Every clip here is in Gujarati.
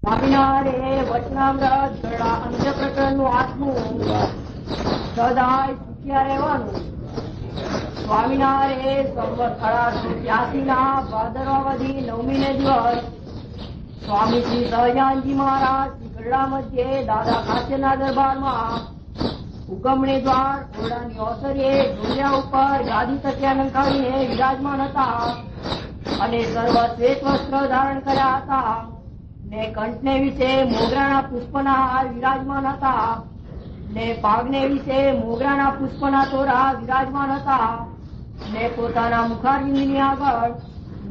સ્વામિનારાયણ વચનામૃત ગરડા અંત્ય પ્રકરણનું આત્મું સદાય સુખ્યા રહેવાનું. સ્વામિનારાયણ સંવત 1883 ના ભાદરવાદી 9મી દિવસ સ્વામી શ્રી સહજાનજી મહારાજ શ્રી ગરડા મધ્યે દાદા ખાચરના દરબારમાં હુકમણે દ્વાર ઘોડાની ઓસરીએ ઢોલિયા ઉપર ગાદી તકિયા લંકાવીને વિરાજમાન હતા અને સર્વ શ્વેત વસ્ત્ર ધારણ કર્યા હતા ને કંઠને વિશે મોગરાના પુષ્પના હાર વિરાજમાન હતા ને પાગને વિશે મોગરાના પુષ્પના તોરા વિરાજમાન હતા ને પોતાના મુખારવિંદની આગળ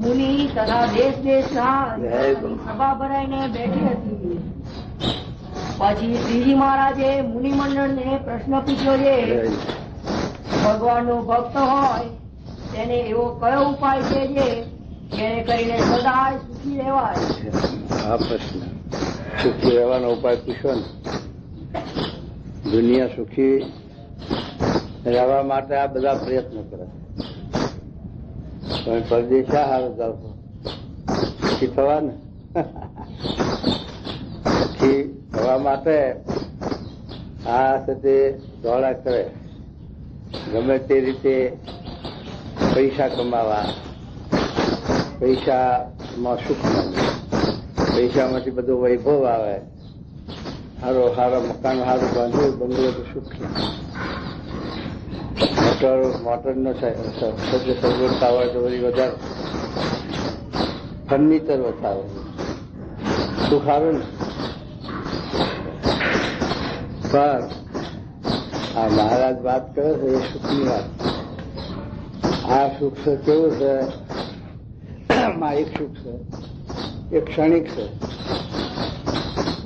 મુનિ તથા દેશ દેશના સભા ભરાઈને બેઠી હતી. પછી શ્રીજી મહારાજે મુનિ મંડળને પ્રશ્ન પૂછ્યો છે, ભગવાનનો ભક્ત હોય તેને એવો કયો ઉપાય છે જે જેને કરીને સદાય સુખી રહેવાય? આ પ્રશ્ન સુખી રહેવાનો ઉપાય પૂછ્યો ને. દુનિયા સુખી રહેવા માટે આ બધા પ્રયત્નો કરે, પણ પરદેશ હારું ચાલતો સુખી થવા ને. સુખી થવા માટે આ સાથે દોડા કરે, ગમે તે રીતે પૈસા કમાવા, પૈસામાં સુખ મળે, પૈસામાંથી બધું વૈભવ આવે, સારો મકાન સારું બાંધવું, બંગલો તો સુખી, મોટરનો સગવડતા હોય તો વળી વધારે, ફર્નિચર વધારે સુખ સારું ને. પણ આ મહારાજ વાત કરે છે એ સુખની વાત. આ સુખ છે કેવું છે? એક સુખ છે, એક ક્ષણિક છે.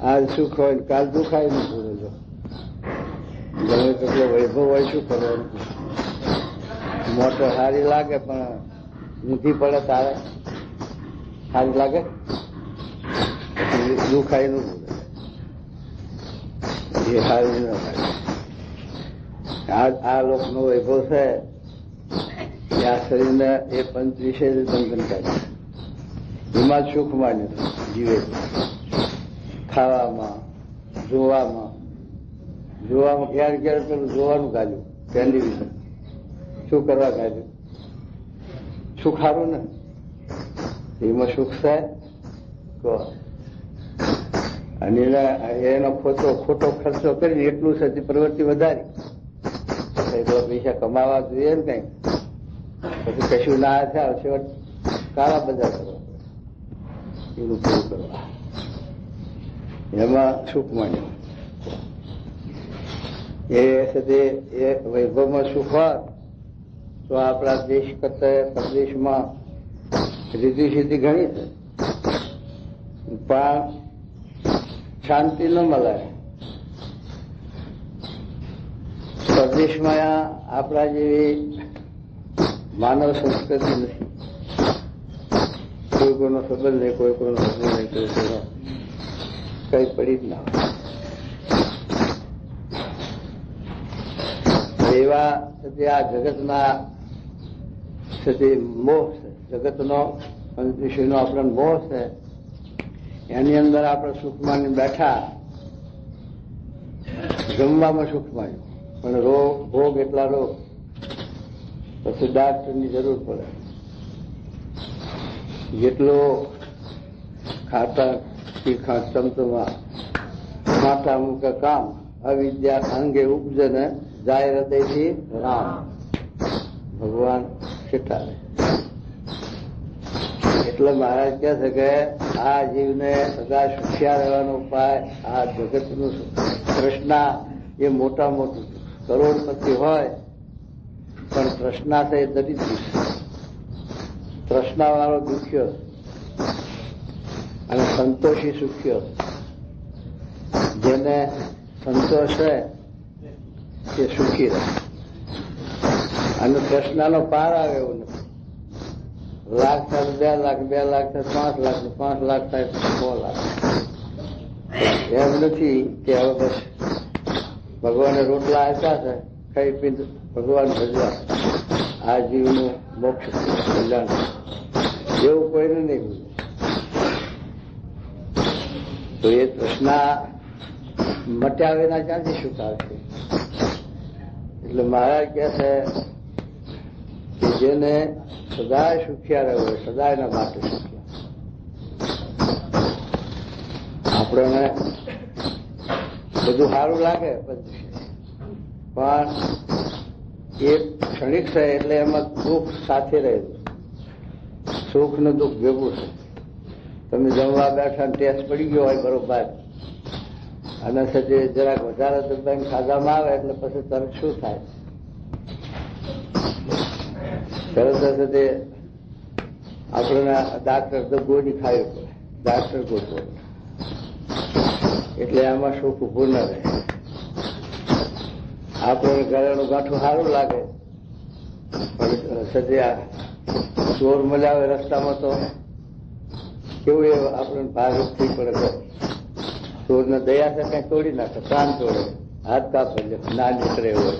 આજ સુખ હોય ને કાલ દુખાય નહીં ભૂલેલો. ગમે તેટલો વૈભવ હોય શું કરવાનું? મોટર સારી લાગે પણ ઊંધી પડે તારે સારી લાગે, દુખાય નું ભૂલે, એ સારી ન લાગે. આ લોકનો વૈભવ છે આ શરીરને એ પંચ વિશે બંધન કરે, એમાં જ સુખ માન્યું જીવે. ખાવામાં, જોવામાં ક્યારે ક્યારે પેલું જોવાનું કાઢ્યું, ટેલિવિઝન શું કરવા કાઢ્યું? સુખ સારું ને, એમાં સુખ છે કહો. અને એનો ખોટો ખર્ચો કરીને એટલું છે પ્રવૃત્તિ વધારી, એટલો પૈસા કમાવા જોઈએ ને કઈ, પછી કશું ના થાય છેવટ કાળા બજાર કરવા, એનું પૂરું કરવા, એમાં સુખ માન્યું. એ સાથે એ વૈભવમાં સુખ હોત તો આપણા દેશ કરતા પ્રદેશમાં રીતિ સીધી ઘણી છે, પણ શાંતિ ન મળે. પ્રદેશમાં આપણા જેવી માનવ સંસ્કૃતિ નથી. કોઈ કોઈનો સંબંધ નહીં, કોઈ કોઈનો સંબંધ નહીં, કોઈ કોઈનો કઈ પડી જ ના હોય. એવા આ જગતના મોહ છે, જગતનો વિષયનો આપણો મોહ છે, એની અંદર આપણે સુખ માની બેઠા. જમવામાં સુખ માન્યું, પણ ભોગ એટલા રોગ, પછી ડાક્ટરની જરૂર પડે. જેટલો ખાતા તીખા ચમચમાં માથા મૂકે કામ, અવિદ્યા અંગે ઉપજે ને જાય હૃદયથી રામ. ભગવાન શીખાડે. એટલે મહારાજ કહે છે કે આ જીવને સદા સુખ્યા રહેવાનો ઉપાય આ જગતનું તૃષ્ણા એ મોટા મોટું કરોડપતિ હોય પણ તૃષ્ણા તો એ દરિદ્ર. તૃષ્ણા વાળો દુખ્યો અને સંતોષી સુખ્યો. જેને સંતોષ છે તે સુખી રહે. અને તૃષ્ણાનો પાર આવે એવું નથી. લાખ થાય 2 લાખ, 2 લાખ થાય 5 લાખ, 5 લાખ થાય 6 લાખ. એમ નથી કે હવે બસ ભગવાને રોટલા આપ્યા છે, ખાઈ પીને ભગવાન ભજવા, આ જીવનું મોક્ષ કલ્યાણ એવું કોઈને નહીં. તો એ તૃષ્ણા મટ્યા વિના ક્યાંથી સુખ આવશે? એટલે મહારાજ કહે છે કે જેને સદાય સુખ્યા રહ્યો હોય, સદાયના માટે સુખ્યા. આપણને બધું સારું લાગે પણ એ ક્ષણિક છે, એટલે એમાં દુઃખ સાથે રહેલું. સુખ ને દુઃખ ભેગું છે. તમે જમવા બેઠા ટેસ્ટ પડી ગયો હોય બરોબર, અને સાથે જરાક વધારે દબાઈને ખાધામાં આવે એટલે પછી તરત શું થાય? તરત તે આપણને ડાક્ટર ગોળી ખાવી પડે, ડાક્ટર ગોતો. એટલે આમાં સુખ ઉભું ન રહે. આપણને ગળાનું ગાંઠું સારું લાગે પણ સદ્યા ચોર મળ્યા હોય રસ્તામાં તો કેવું એ આપણને ભાગરૂપ થઈ પડે. ચોરને દયા છે કઈ તોડી નાખે, કાન તોડે, હાથ કાપે, ના નીકળે હોય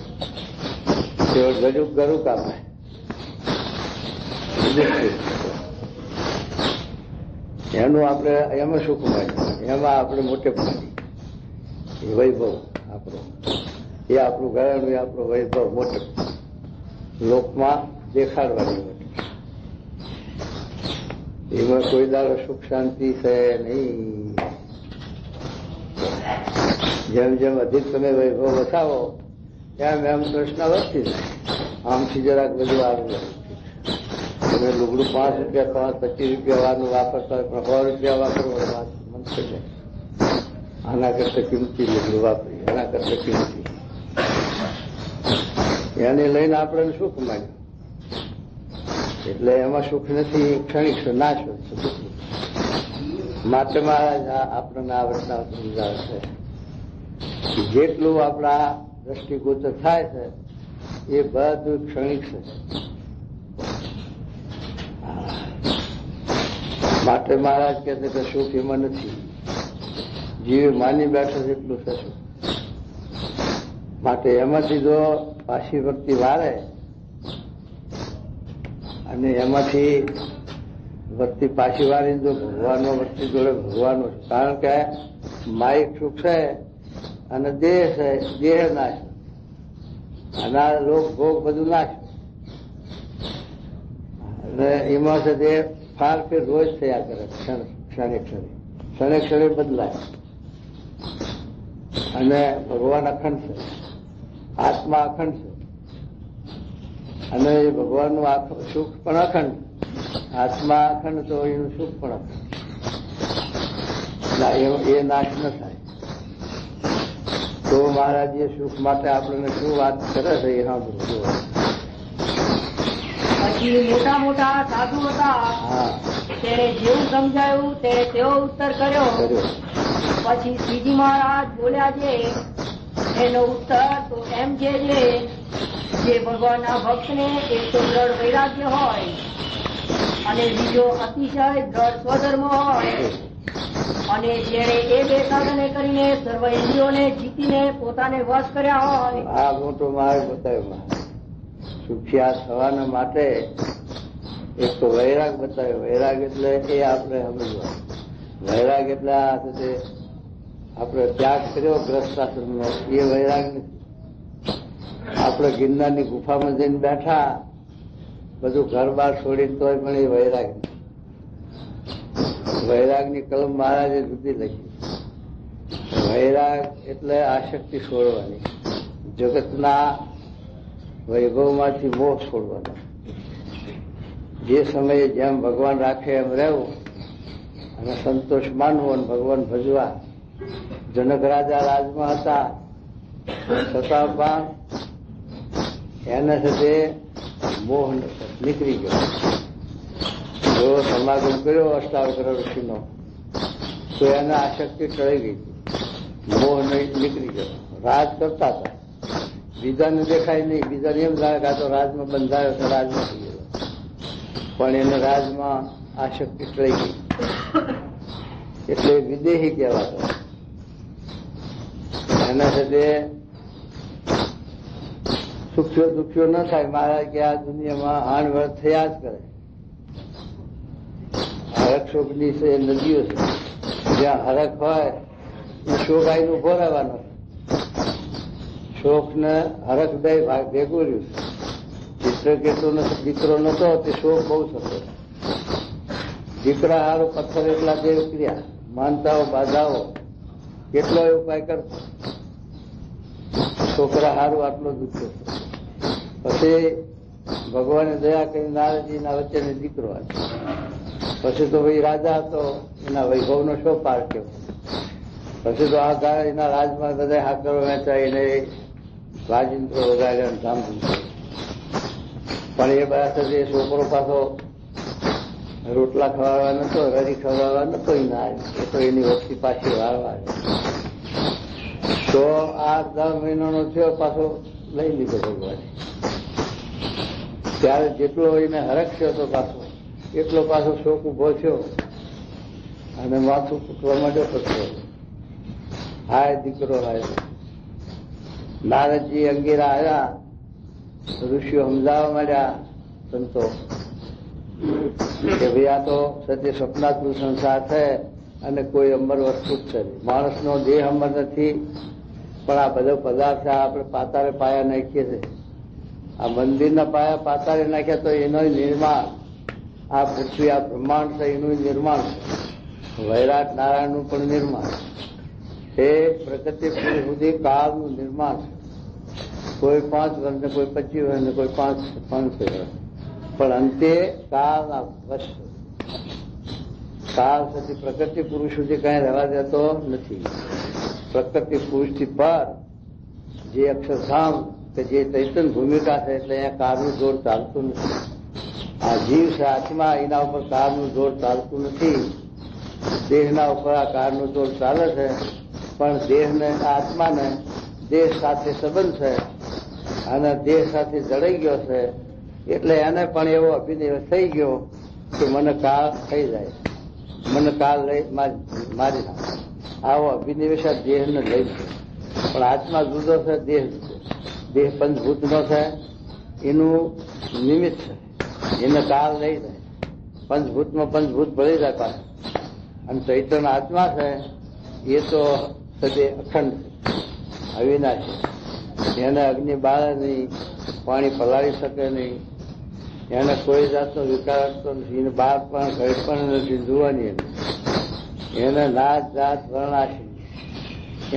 તેઓ ગરું કાપે. એનું આપણે એમાં સુખ મળે, એમાં આપણે મોટે પડી એ વૈભવ આપણો, એ આપણું ગળાનું, એ આપણો વૈભવ મોટે લોકમાં દેખાડવાની મોટે. એમાં કોઈ દાડો સુખ શાંતિ છે નહીં. જેમ જેમ અધિક તમે વૈભવ બતાવો એમ એમ તૃષ્ણા વધતી જાય. આમથી જરાક બધું આવી જાય. તમે લુગડું 5 રૂપિયા 25 રૂપિયા વારનું વાપરતા હોય પણ 100 રૂપિયા વાપરવું મન થઈ જાય. આના કરતા કિંમતી લુગડું વાપરી, આના કરતા કિંમતી. એને લઈને આપણે સુખ મળ્યું. એટલે એમાં સુખ નથી, ક્ષણિક નાશ હોય છે. માટે મહારાજ આપણને આ વર્તના સમજાવે છે કે જેટલું આપણા દ્રષ્ટિગોચર થાય છે એ બધું ક્ષણિક છે. માટે મહારાજ કહે છે કે સુખ એમાં નથી. જીવે માની બેઠો એટલું છે સુખ. માટે એમાંથી જો પાછી ભક્તિ વારે અને એમાંથી ભક્તિ પાછી વાળીને જો ભગવાનનો ભક્તિ જોડે ભગવાનનો, કારણ કે માઇક સુખ છે અને દેહ છે, દેહ નાશ અને આ લોક ભોગ બધું નાશ. અને એમાં છે તે ફાર ફેર રોજ થયા કરે, ક્ષણે ક્ષણે બદલાય. અને ભગવાન અખંડ છે, આત્મા અખંડ છે, અને એ ભગવાનનું સુખ પણ અખંડ. આત્મા અખંડ તો એનું સુખ પણ અખંડ, એ નાશ ન થાય. તો મહારાજ એ સુખ માટે આપણને શું વાત કરે છે એ સાંભળવું. પછી મોટા મોટા સાધુ હતા, તેને જેવું સમજાયું તેવો ઉત્તર કર્યો. પછી શ્રીજી મહારાજ બોલ્યા છે એનો ઉત્તર તો એમ છે જે ભગવાનના ભક્તને એક તો દ્રઢ વૈરાગ્ય હોય અને બીજો અતિશય દ્રઢ સ્વધર્મ હોય, અને જેને એ બે સાધને કરીને સર્વ ઇન્દ્રિયોને જીતીને પોતાને વશ કર્યા હોય. આ મોટો માર્ગ બતાવ્યો. સુખિયા થવાના માટે એક તો વૈરાગ બતાવ્યો. વૈરાગ એટલે એ આપણે સમજવા. વૈરાગ એટલે આ આપણે ત્યાગ કર્યો ગ્રસ્તાશ્રમનો, એ વૈરાગ નથી. આપણે ગિરનારની ગુફામાં જઈને બેઠા, બધું ઘર બાર છોડીને તોય પણ એ વૈરાગ નથી. વૈરાગની કલમ મહારાજે જુદી લખી. વૈરાગ એટલે આસક્તિ છોડવાની, જગતના વૈભવમાંથી મોહ છોડવાનો. જે સમયે જેમ ભગવાન રાખે એમ રહેવું અને સંતોષ માનવો અને ભગવાન ભજવા. જનક રાજા રાજમાં હતા છતાં પણ એના સાથે મોહ નીકળી ગયો. જો સમાગમ કર્યો અષ્ટાવક્ર ઋષિનો તો એને આસક્તિ ટળી ગઈ, મોહ નીકળી ગયો. રાજ કરતા હતા, બીજાને દેખાય નહીં, બીજાને એમ લાગે કે આ તો રાજમાં બંધાયો તો રાજ નથી ગયો, પણ એને રાજમાં આસક્તિ ટળી ગઈ. એટલે વિદેહી કહેવાતો. એના સાથે સુખ્યો દુખ્યો ન થાય. મહારાજ કે આ દુનિયામાં આણવળ થયા જ કરે. હરક્ષોભની છે નદીઓ છે, જ્યાં હરખ હોય એ શોક આઈને ઉભો રહેવાનો. શોક ને હરખ દય ભેગું રહ્યું. દીકરો નતો તે શોક બહુ થતો. દીકરા હારું પથ્થર એટલા દેવ ક્રિયા માનતાઓ બાધાઓ કેટલો ઉપાય કરતો. છોકરા હારું આટલો દુઃખ થતો. પછી ભગવાને દયા કરી નારદજીના વચ્ચે દીકરો હતો. પછી તો ભાઈ રાજા હતો, એના વૈભવનો શો પાર કર્યો. પછી તો આ એના રાજમાં બધા હાકરો વેચાઈને રાજિંદ્રો વગાડ્યા ધામધૂમ. પણ એ બધા સાથે છોકરો પાછો રોટલા ખવાડવા નતો, રડી ખવાડવા નતો. એ તો એની વસ્તી પાછી વાળવા. તો 8-10 મહિનાનો થયો પાછો લઈ લીધો ભગવાને. ત્યારે જેટલો એને હરખ થયો હતો પાછો એટલો પાછો શોક ઉભો થયો અને માથું કૂટવા માંડ્યો થતો. હાય દીકરો હાય. નારદજી અંગેરા આવ્યા. ઋષિઓ સમજાવવા માંડ્યા સંતો કે ભાઈ આ તો સત્ય સ્વપ્નાત્મક સંસાર છે અને કોઈ અમર વસ્તુ જ છે. માણસનો દેહ અમર નથી, પણ આ બધો પદાર્થ આપણે પાતાળે પાયા નાખીએ છીએ. આ મંદિરના પાયા પાતાળે નાખ્યા તો એનો નિર્માણ, આ પૃથ્વી આ બ્રહ્માંડ છે એનું નિર્માણ છે. વૈરાટ નારાયણનું પણ નિર્માણ એ પ્રકૃતિ સુધી કાળનું નિર્માણ છે. કોઈ 5 વર્ષ ને કોઈ 25 વર્ષ ને કોઈ 500 વર્ષ, પણ અંતે કાળના વશ. કાળ સુધી પ્રકૃતિ પુરુષ સુધી કઈ રહેવા દેતો નથી. પ્રકૃતિ પુરુષથી પર જે અક્ષરધામ કે જે ચૈતન્ય ભૂમિકા છે એટલે અહીંયા કાળનું જોર ચાલતું નથી. આ જીવ છે આત્મા, એના ઉપર કાળનું જોર ચાલતું નથી. દેહના ઉપર આ કાળનું જોર ચાલે છે, પણ દેહને આત્માને દેહ સાથે સંબંધ છે અને દેહ સાથે જડાઈ ગયો છે. એટલે એને પણ એવો અભિનિવેશ થઈ ગયો કે મને કાળ થઈ જાય, મને કાળ લઈ મારી નાખે. આવો અભિનિવેશ આ દેહને લઈ છે. પણ આત્મા જુદો છે, દેહ જુદો. દેહ પંચભૂતનો છે, એનું નિમિત્ત છે. એને કાળ લઈ જાય. પંચભૂતમાં પંચભૂત ભળી જાય પાછું. અને ચૈતન્ય આત્મા છે એ તો સદે અખંડ છે, અવિનાશી. એને અગ્નિ બાળે નહીં, પાણી પલાળી શકે નહીં, એને કોઈ જાતનો વિકાર આપતો નથી. એને બાળ પણ ઘર પણ નથી જોવાની. એને નાત જાત વર્ણાશી,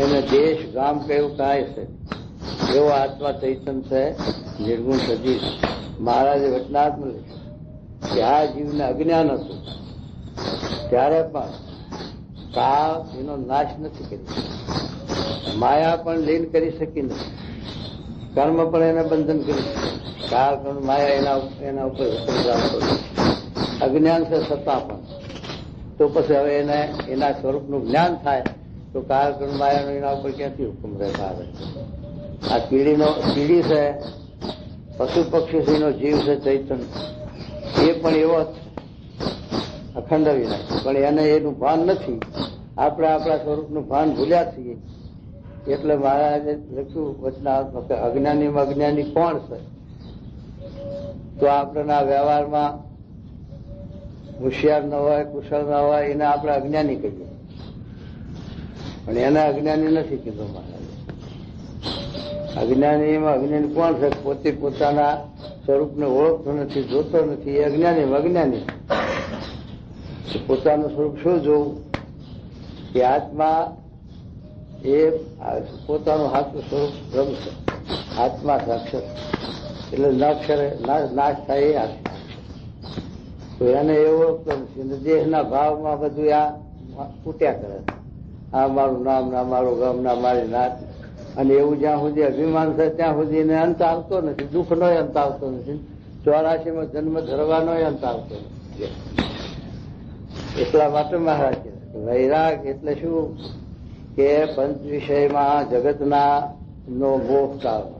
એને દેશ ગામ કયું કાંઈ છે. એવો આત્મા ચૈતન્ય છે, નિર્ગુણ સજીવ. મહારાજે વચનાત્મા લખ્યું કે આ જીવને અજ્ઞાન હતું ત્યારે પણ કાળ એનો નાશ નથી કરી. માયા પણ લીન કરી શકી નથી. કર્મ પણ એને બંધન કરી શકે. કાળ પણ માયા એના ઉપર ચાલતો નથી. અજ્ઞાન છે છતાં પણ. તો પછી હવે એને એના સ્વરૂપનું જ્ઞાન થાય તો કાળ પણ માયાનો એના ઉપર ક્યાંથી હુકમ રહેતા આવે. આ કીડી છે, પશુ પક્ષીનો જીવ છે ચૈતન્ય, એ પણ એવો જ અખંડ વિનાશ. પણ એને એનું ભાન નથી. આપણે આપણા સ્વરૂપનું ભાન ભૂલ્યા છીએ. એટલે મહારાજે લખ્યું વચનાત્મક કે અજ્ઞાનીમાં અજ્ઞાની કોણ છે? તો આપણા વ્યવહારમાં હોશિયાર ન હોય, કુશળ ન હોય, એને આપણે અજ્ઞાની કહીએ. પણ એને અજ્ઞાની નથી કીધું મહારાજે. અજ્ઞાનીમાં અજ્ઞાની કોણ છે? પોતે પોતાના સ્વરૂપને ઓળખતો નથી, જોતો નથી, એ અજ્ઞાનીમાં અજ્ઞાની. પોતાનું સ્વરૂપ શું જોવું? કે આત્મા એ પોતાનું સાચું સ્વરૂપ બ્રહ્મ છે. આત્મા છે અક્ષર, એટલે અક્ષરે નાશ થાય એ આત્મા. તો એને એવો દેહના ભાવમાં બધું આ ફૂટ્યા કરે. આ મારું નામ, ના મારું ગામ, ના મારી નાત. અને એવું જ્યાં સુધી અભિમાન છે ત્યાં સુધી એને અંત આવતો નથી. દુઃખનો અંત આવતો નથી. 84માં જન્મ ધરવાનો અંત આવતો નથી. એટલા માટે મહારાજ વૈરાગ એટલે શું કે પંચ વિષયમાં જગતના નો મોહ ટાળવો.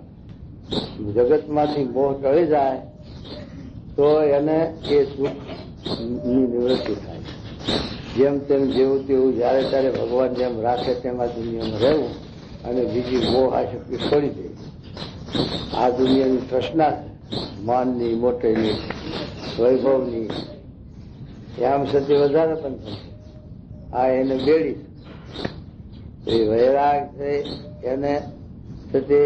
જગતમાંથી મોહ ટળી જાય તો એને એ સુખની નિવૃત્તિ થાય. જેમ તેમ જેવું તેવું જયારે ત્યારે ભગવાન જેમ રાખે તેમાં દુનિયામાં રહેવું અને બીજી મોહ આશક્તિ છોડી દે. આ દુનિયાની તૃષ્ણા છે, માનની, મોટેની, વૈભવની. આમ સતી વધારે પણ થશે. આ એને બેડી. એ વૈરાગ છે એને તે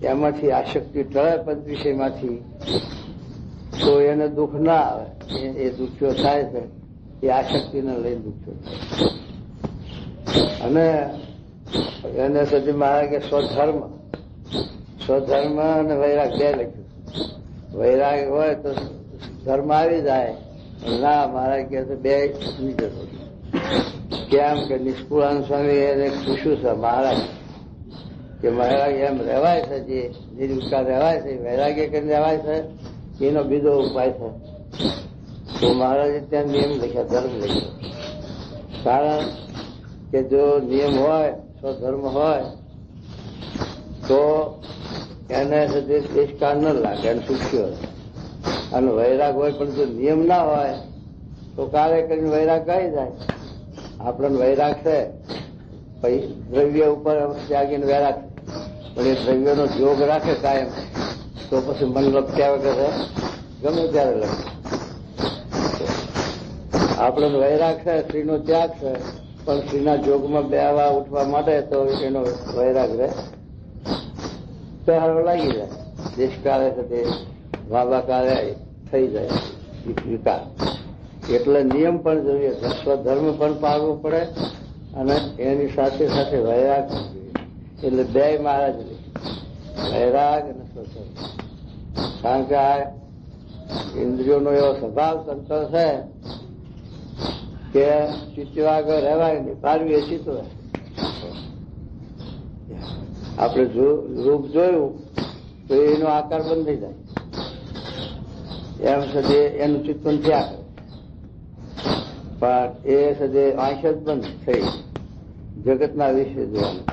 એમાંથી આશક્તિ ટળે પંચ વિષયમાંથી, તો એને દુઃખ ના આવે. એ દુખ્યો થાય છે એ આશક્તિને લઈને દુખ્યો થાય. અને એને સુધી મહારાજ કે સ્વધર્મ અને વૈરાગ બે લખ્યું. વૈરાગ હોય તો ધર્મ આવી જાય, ના મહારાજ કે બે નહીં જતો. કેમ કે નિષ્કુળાનંદ સ્વામી એને પૂછ્યું છે મહારાજ કે મહારાજ એમ રહેવાય છે, જે નિર્વિકાર રહેવાય છે, વૈરાગ્ય કરીને રહેવાય છે, એનો બીજો ઉપાય છે. તો મહારાજે ત્યાં નિયમ લખ્યા, ધર્મ લખ્યો. કારણ કે જો નિયમ હોય, સ્વધર્મ હોય તો એને દેશકાળ ન લાગે, એને સુખ્યો. અને વૈરાગ હોય પણ જો નિયમ ના હોય તો કાર્ય કરીને વૈરાગ આવી જાય. આપણને વૈરાગ છે પછી દ્રવ્ય ઉપર ત્યાગીને વૈરાગ, પણ એ દ્રવ્યનો જોગ રાખે કાયમ, તો પછી મન લપટ્યા વગર ગમે ત્યારે લખે. આપણને વૈરાગ છે, સ્ત્રીનો ત્યાગ છે, પણ સ્ત્રીના જોગમાં બેવા ઉઠવા માટે તો એનો વૈરાગ રહે, પહેરો લાગી જાય. દેશકાળે છે તે વાબાકાળે થઈ જાય વિકાર. એટલે નિયમ પણ જોઈએ, સ્વધર્મ પણ પાળવો પડે અને એની સાથે સાથે વૈરાગ પણ જોઈએ. એટલે બે મહારાજ વૈરાગ અને સ્વધર્મ. કારણ કે આ ઇન્દ્રિયોનો એવો સ્વભાવ તંત્ર છે કે ચિત્તો આગળ રહેવાય નહીં, પારવી એ ચિત્તો. આપણે રૂપ જોયું તો એનો આકાર બંધ થઈ જાય, એમ સદે એનું ચિંતન થયા કરે. પણ એ સદે આંખ જ બંધ થઈ જગતના વિશે જોવાનું.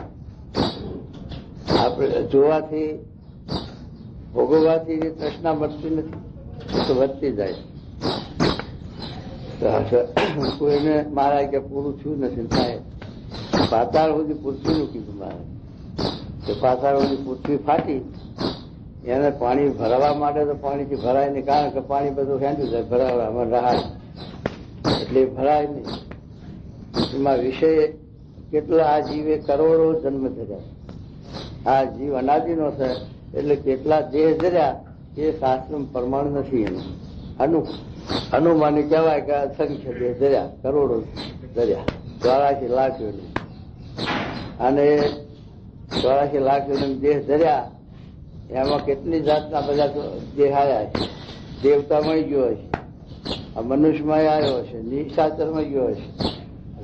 આપણે જોવાથી ભોગવવાથી તૃષ્ણા મળતી નથી, તો વધતી જાય. કોઈને મારા કે પૂરું થયું નથી થાય. પાતાળ સુધી પૃથ્વીનું કીધું મારે કે પાતાળ સુધી પૃથ્વી ફાટી, એને પાણી ભરવા માટે તો પાણીથી ભરાય નહીં, કારણ કે પાણી બધું ખેંચ્યું જાય ભરાવામાં રહાય, એટલે ભરાય નહીં. એમાં વિષય કેટલા આ જીવે કરોડો જન્મ ધર્યા. આ જીવ અનાદિનો છે, એટલે કેટલા દેહ ધર્યા એ શાસ્ત્ર પ્રમાણ નથી. એનું અનુમાની કહેવાય કે અસંખ્ય દેહ ધર્યા, કરોડો ધર્યા, 84 લાખ યોની. અને 84 લાખ યોની દેહ ધર્યા, એમાં કેટલી જાતના બધા દેહ આવ્યા છે. દેવતામાં ગયો હશે, મનુષ્યમાં આવ્યો હશે, નિશાચરમાં ગયો હશે,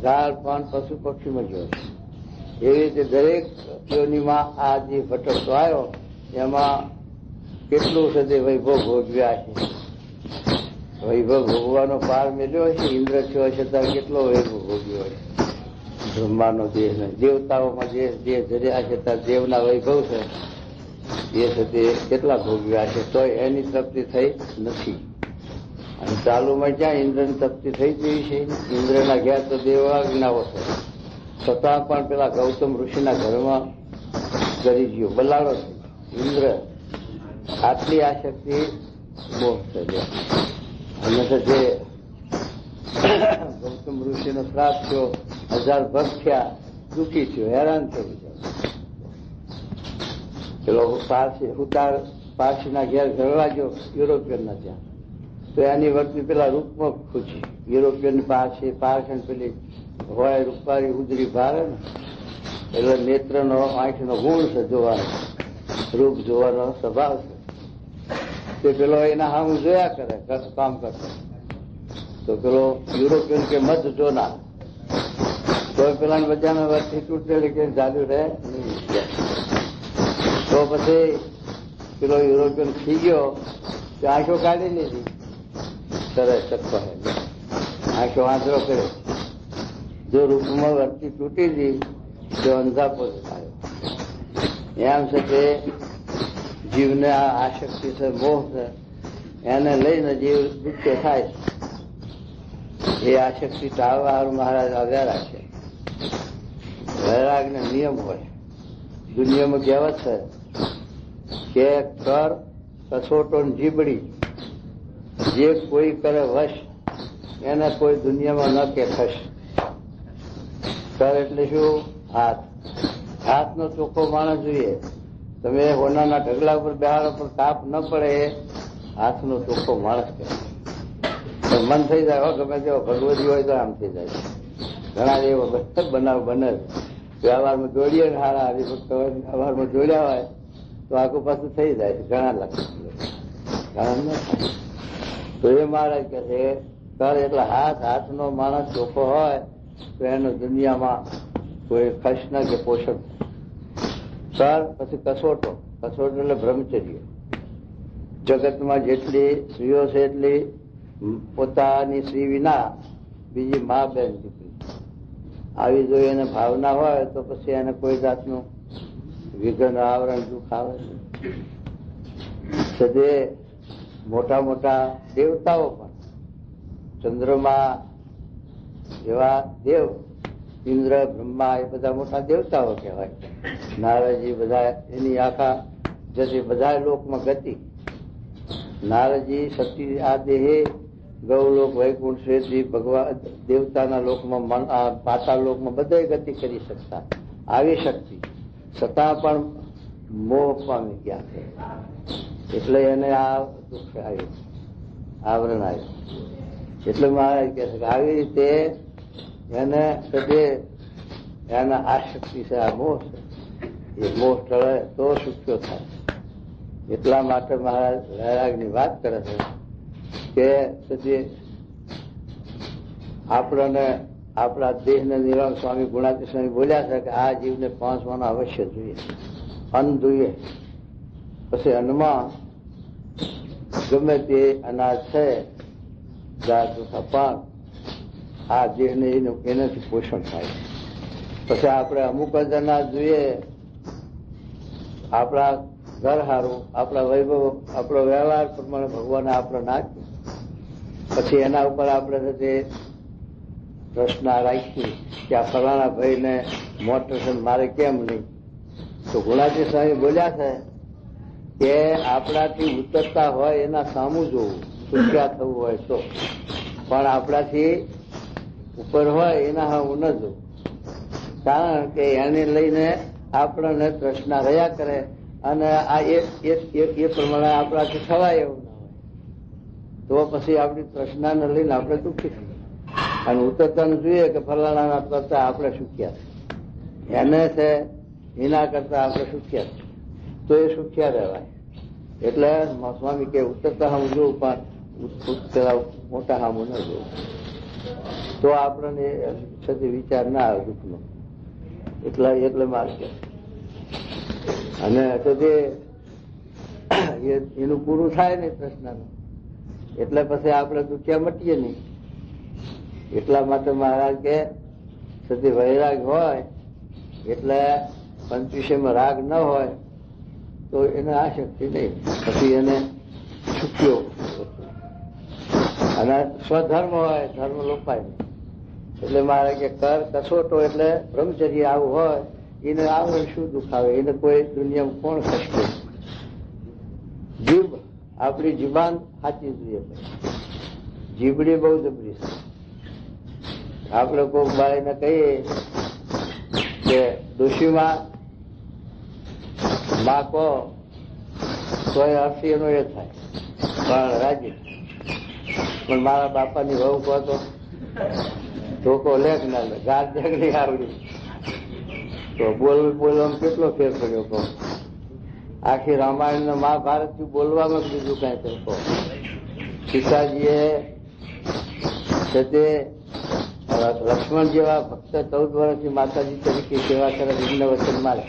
ઝાડ પાન પશુ પક્ષીમાં ગયો હશે. એવી રીતે દરેક યોનીમાં આ જે ભટકતો આવ્યો એમાં કેટલું છે તે વૈભવ ભોગવ્યા છે. વૈભવ ભોગવાનો પાર મેળ્યો હશે. ઇન્દ્ર થયો હશે ત્યારે કેટલો વૈભવ ભોગ્યો હશે. બ્રહ્માનો દેહ ને દેવતાઓમાં જે ધર્યા છે ત્યારે દેવના વૈભવ છે એ છે તે કેટલા ભોગવ્યા છે, તો એની તૃપ્તિ થઈ નથી. અને ચાલુમાં ક્યાં ઇન્દ્રની તૃપ્તિ થઈ ગઈ છે? ઇન્દ્રના ઘેર તો દેવાજ્ઞાઓ છે, છતાં પણ પેલા ગૌતમ ઋષિના ઘરમાં કરી ગયો, બલાડો છે. ઇન્દ્ર આટલી આશક્તિ મોહ છે. અને જે ગૌતમ ઋષિનો શ્રાપ થયો, 1000 ભક્ત થયા, દુઃખી થયો, હેરાન થયો. પેલો પારસીના ઘેર ઘરવા ગયો યુરોપિયનના ત્યાં, તો એની વખતે પેલા રૂપમાં ખુશી. યુરોપિયન પારખંડ પેલી હોય રૂપારી ઉજરી ભારે ને, એટલે નેત્રનો આંખનો ગુણ છે જોવાનો, રૂપ જોવાનો સ્વભાવ છે. તે પેલો એના હામું જોયા કરે કામ કરતો. તો પેલો યુરોપિયન કે મત જોનાર, તો પેલા બધાને વચ્ચે તૂટેલી કે ચાલ્યું રહે નહીં. તો પછી પેલો યુરોપિયન થઈ ગયો, તે આંખો કાઢી લીધી, સરસ ચક્કો આંખો આંધળો કરે. જો રૂપમાં વર્તી તૂટી ગઈ તો અંધાપો આવ્યો. એમ છે કે જીવને આ આશક્તિ છે, મોહ છે, એને લઈને જીવ દુઃખ થાય. એ આશક્તિ ટાળવા મહારાજ આવ્યા રાખે. વૈરાગને નિયમ હોય. દુનિયામાં કહેવત છે કે કર કસોટો જીબડી, જે કોઈ કરે વશ એને કોઈ દુનિયામાં ન કે ખશ. કર એટલે શું? હાથ. હાથનો ચોખ્ખો માણસ જોઈએ. તમે હોનાના ઢગલા ઉપર બેહાડો પણ કાપ ન પડે, હાથનો ચોખ્ખો માણસ કહેવાય. મન થઈ જાય ગમે તેવો ભગવતી હોય તો આમ થઈ જાય. ઘણા એવો બનાવ બને. વ્યવહારમાં જોડીએ ને હારા હરિભક્ત હોય, વ્યવહારમાં જોડ્યા હોય તો આખું પાછું થઈ જાય છે. ઘણા લક્ષ ઘણા ન થાય. તો એ મહારાજ કહે છે કર એટલે હાથનો માણસ ચોખ્ખો હોય તો એનો દુનિયામાં કોઈ કષ્ણ કે પોષણ. કર પછી કસોટો. કસોટો એટલે બ્રહ્મચર્ય. જગતમાં જેટલી સ્ત્રીઓ છે એટલી પોતાની સ્ત્રી વિના બીજી મા બેન દીકરી આવી જોઈએ એને ભાવના હોય તો પછી એને કોઈ જાતનું વિઘ્ન આવરણ દુઃખ આવે છે. જે મોટા મોટા દેવતાઓ પણ ચંદ્રમાં એવા દેવ ઇન્દ્ર બ્રહ્મા એ બધા મોટા દેવતાઓ કહેવાય. નારદજી બધા એની આખા જતી બધા લોકમાં ગતિ. નારદજી સતી આ દેહે ગૌલોક વૈકુંઠ શ્રેષ્ઠી ભગવાન દેવતાના લોકમાં પાતાળ લોકમાં બધા ગતિ કરી શકતા. આવી શક્તિ છતાં પણ મોહ પામી ગયા છે. એટલે એને આ દુઃખ આવ્યું, આવરણ આવ્યું. એટલે મહારાજ કહે છે કે આવી રીતે એને એના આ શક્તિ છે, આ મોહ છે. એ મોહ ટળે તો સુખ્યો થાય. એટલા માટે મહારાજ વૈરાગની વાત કરે છે કે પછી આપણને આપણા દેહને નિર્વાણ સ્વામી ગુણાતી સ્વામી બોલ્યા છે કે આ જીવને પહોંચવાનો અવશ્ય જોઈએ. અન્ન જોઈએ. પછી અન્નમાં ગમે તે અનાજ છે પણ આ દેહને એનાથી પોષણ થાય. પછી આપણે અમુક જ અનાજ જોઈએ આપણા ઘર સારું, આપણા વૈભવ, આપણો વ્યવહાર પ્રમાણે ભગવાને આપણે નાખ્યું. પછી એના ઉપર આપણે જે પ્રશ્ન રાખીએ કે આ ફલાણા ભાઈને મોટર છે મારે કેમ નહીં, તો ગુણાજી સ્વામી બોલ્યા છે કે આપણાથી ઉતરતા હોય એના સામું જોવું, સુખ્યા થવું હોય તો. પણ આપણાથી ઉપર હોય એના સામું ન જોવું. કારણ કે એને લઈને આપણને તૃષ્ણા રહ્યા કરે અને આ એ પ્રમાણે આપણાથી થવાય એવું ના હોય તો પછી આપણી તૃષ્ણાને લઈને આપણે દુઃખી થઈએ. અને ઉતરતાને જોઈએ કે ફલાણાના કરતા આપણે સુખ્યા છે, એને છે એના કરતા આપણે સુખ્યા છે, તો એ સુખ્યા રહેવાય. એટલે સ્વામી કે ઉતરતા સામું જોવું પણ મોટા સામું ન જોવું, તો આપણને છતી વિચાર ના આવે દુઃખનો. એટલે મારે અને તો જે એનું પૂરું થાય ને પ્રશ્નનું, એટલે પછી આપણે દુખ્યા મટીએ નહીં. એટલા માટે મહારાજ કે સતી વૈરાગ હોય એટલે 25 રાગ ન હોય તો એને આ શક્તિ નહીં. પછી એને છૂટ્યો અને સ્વધર્મ હોય ધર્મ લોપાય નહીં. એટલે મારે કે કર કસોટો એટલે બ્રહ્મચર્ય આવું હોય એને આવડે શું દુઃખ આવે, એને કોઈ દુનિયામાં કોણ ખસકે. જીભ આપણી જીબાન સાચી જોઈએ. જીભડી બહુ જબરી છે. આપણે કોઈ બાળીને કહીએ કે દોષીમાં બાકો તો એ અર્થી એનો એ થાય પણ રાજી. પણ મારા બાપાની વહુ કહો તો ધોકો લેખ ના લે, ગાર દેખ નહીં આવડી તો બોલવામાં કેટલો ફેર પડ્યો કહો. આખી રામાયણ ને મહાભારત થી બોલવામાં બીજું કઈ કહો. સીતાજીએ તે લક્ષ્મણ જેવા ભક્ત 14 વર્ષની માતાજી તરીકે સેવા કરે વિઘ્ન વચન મારે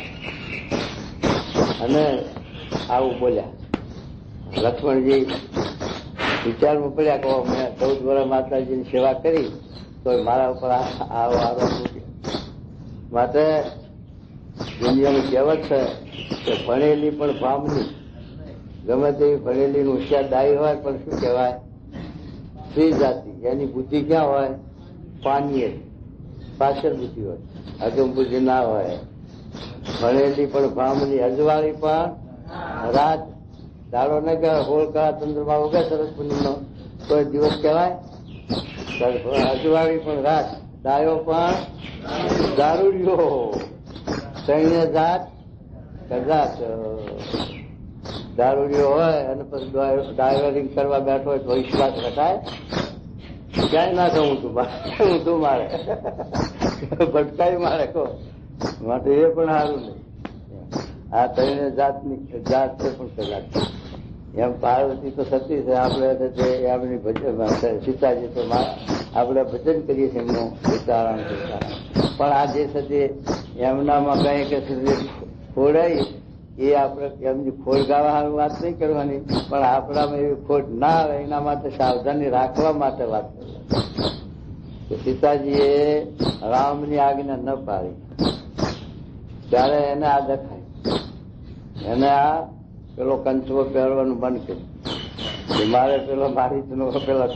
અને આવું બોલ્યા. લક્ષ્મણજી વિચારમાં પડ્યા કહો મેં 14 વર્ષ માતાજીની સેવા કરી તો મારા ઉપર આવો આરોપ મૂક્યો. માટે દુનિયાની કહેવત છે કે ભણેલી પણ ભામની. ગમે તેવી ભણેલી હોશિયાર ડાઈ હોય પણ શું કહેવાય સ્ત્રી જાતિ. એની બુદ્ધિ ક્યાં હોય? પાનીએ પાછળ બુદ્ધિ હોય, અગમ બુદ્ધિ ના હોય. ભણેલી પણ ભામની, અજવાળી પણ રાત. દાડો ને કે હોળકા ચંદ્રમાં ઉગે સરસ પૂનમનો કોઈ દિવસ કહેવાય? અજવાળી પણ રાત. ડાયો પણ દારૂડિયો. સૈન્ય જાત કદાચ દારૂડિયો હોય અને પછી ડ્રાઈવરિંગ કરવા બેઠો હોય તો વિશ્વાસ રખાય? ક્યાંય ના કહું તું મારે ભટકાઈ મારે કહો માટે એ પણ સારું નહીં. આ ત્રણે જાતની જાત છે પણ કદાચ એમ પાર્વતી તો સતી છે. આપણે એમની ભજન સીતાજી તો આપણે ભજન કરીએ છીએ એમનું સીતારામ સીતારામ. પણ આ જે સતી એમનામાં કઈ કે ખોડાઈ એ આપણે એમની ખોડ ગાવા વાત નહીં કરવાની, પણ આપણામાં એવી ખોટ ના આવે એના માટે સાવધાની રાખવા માટે વાત કરવાની. સીતાજીએ રામની આજ્ઞા ન પાડી ત્યારે એને આ દેખાય, એને આ પેલો કંચવો પહેરવાનું બંધ કર્યું. મારે પેલો મારી પેલા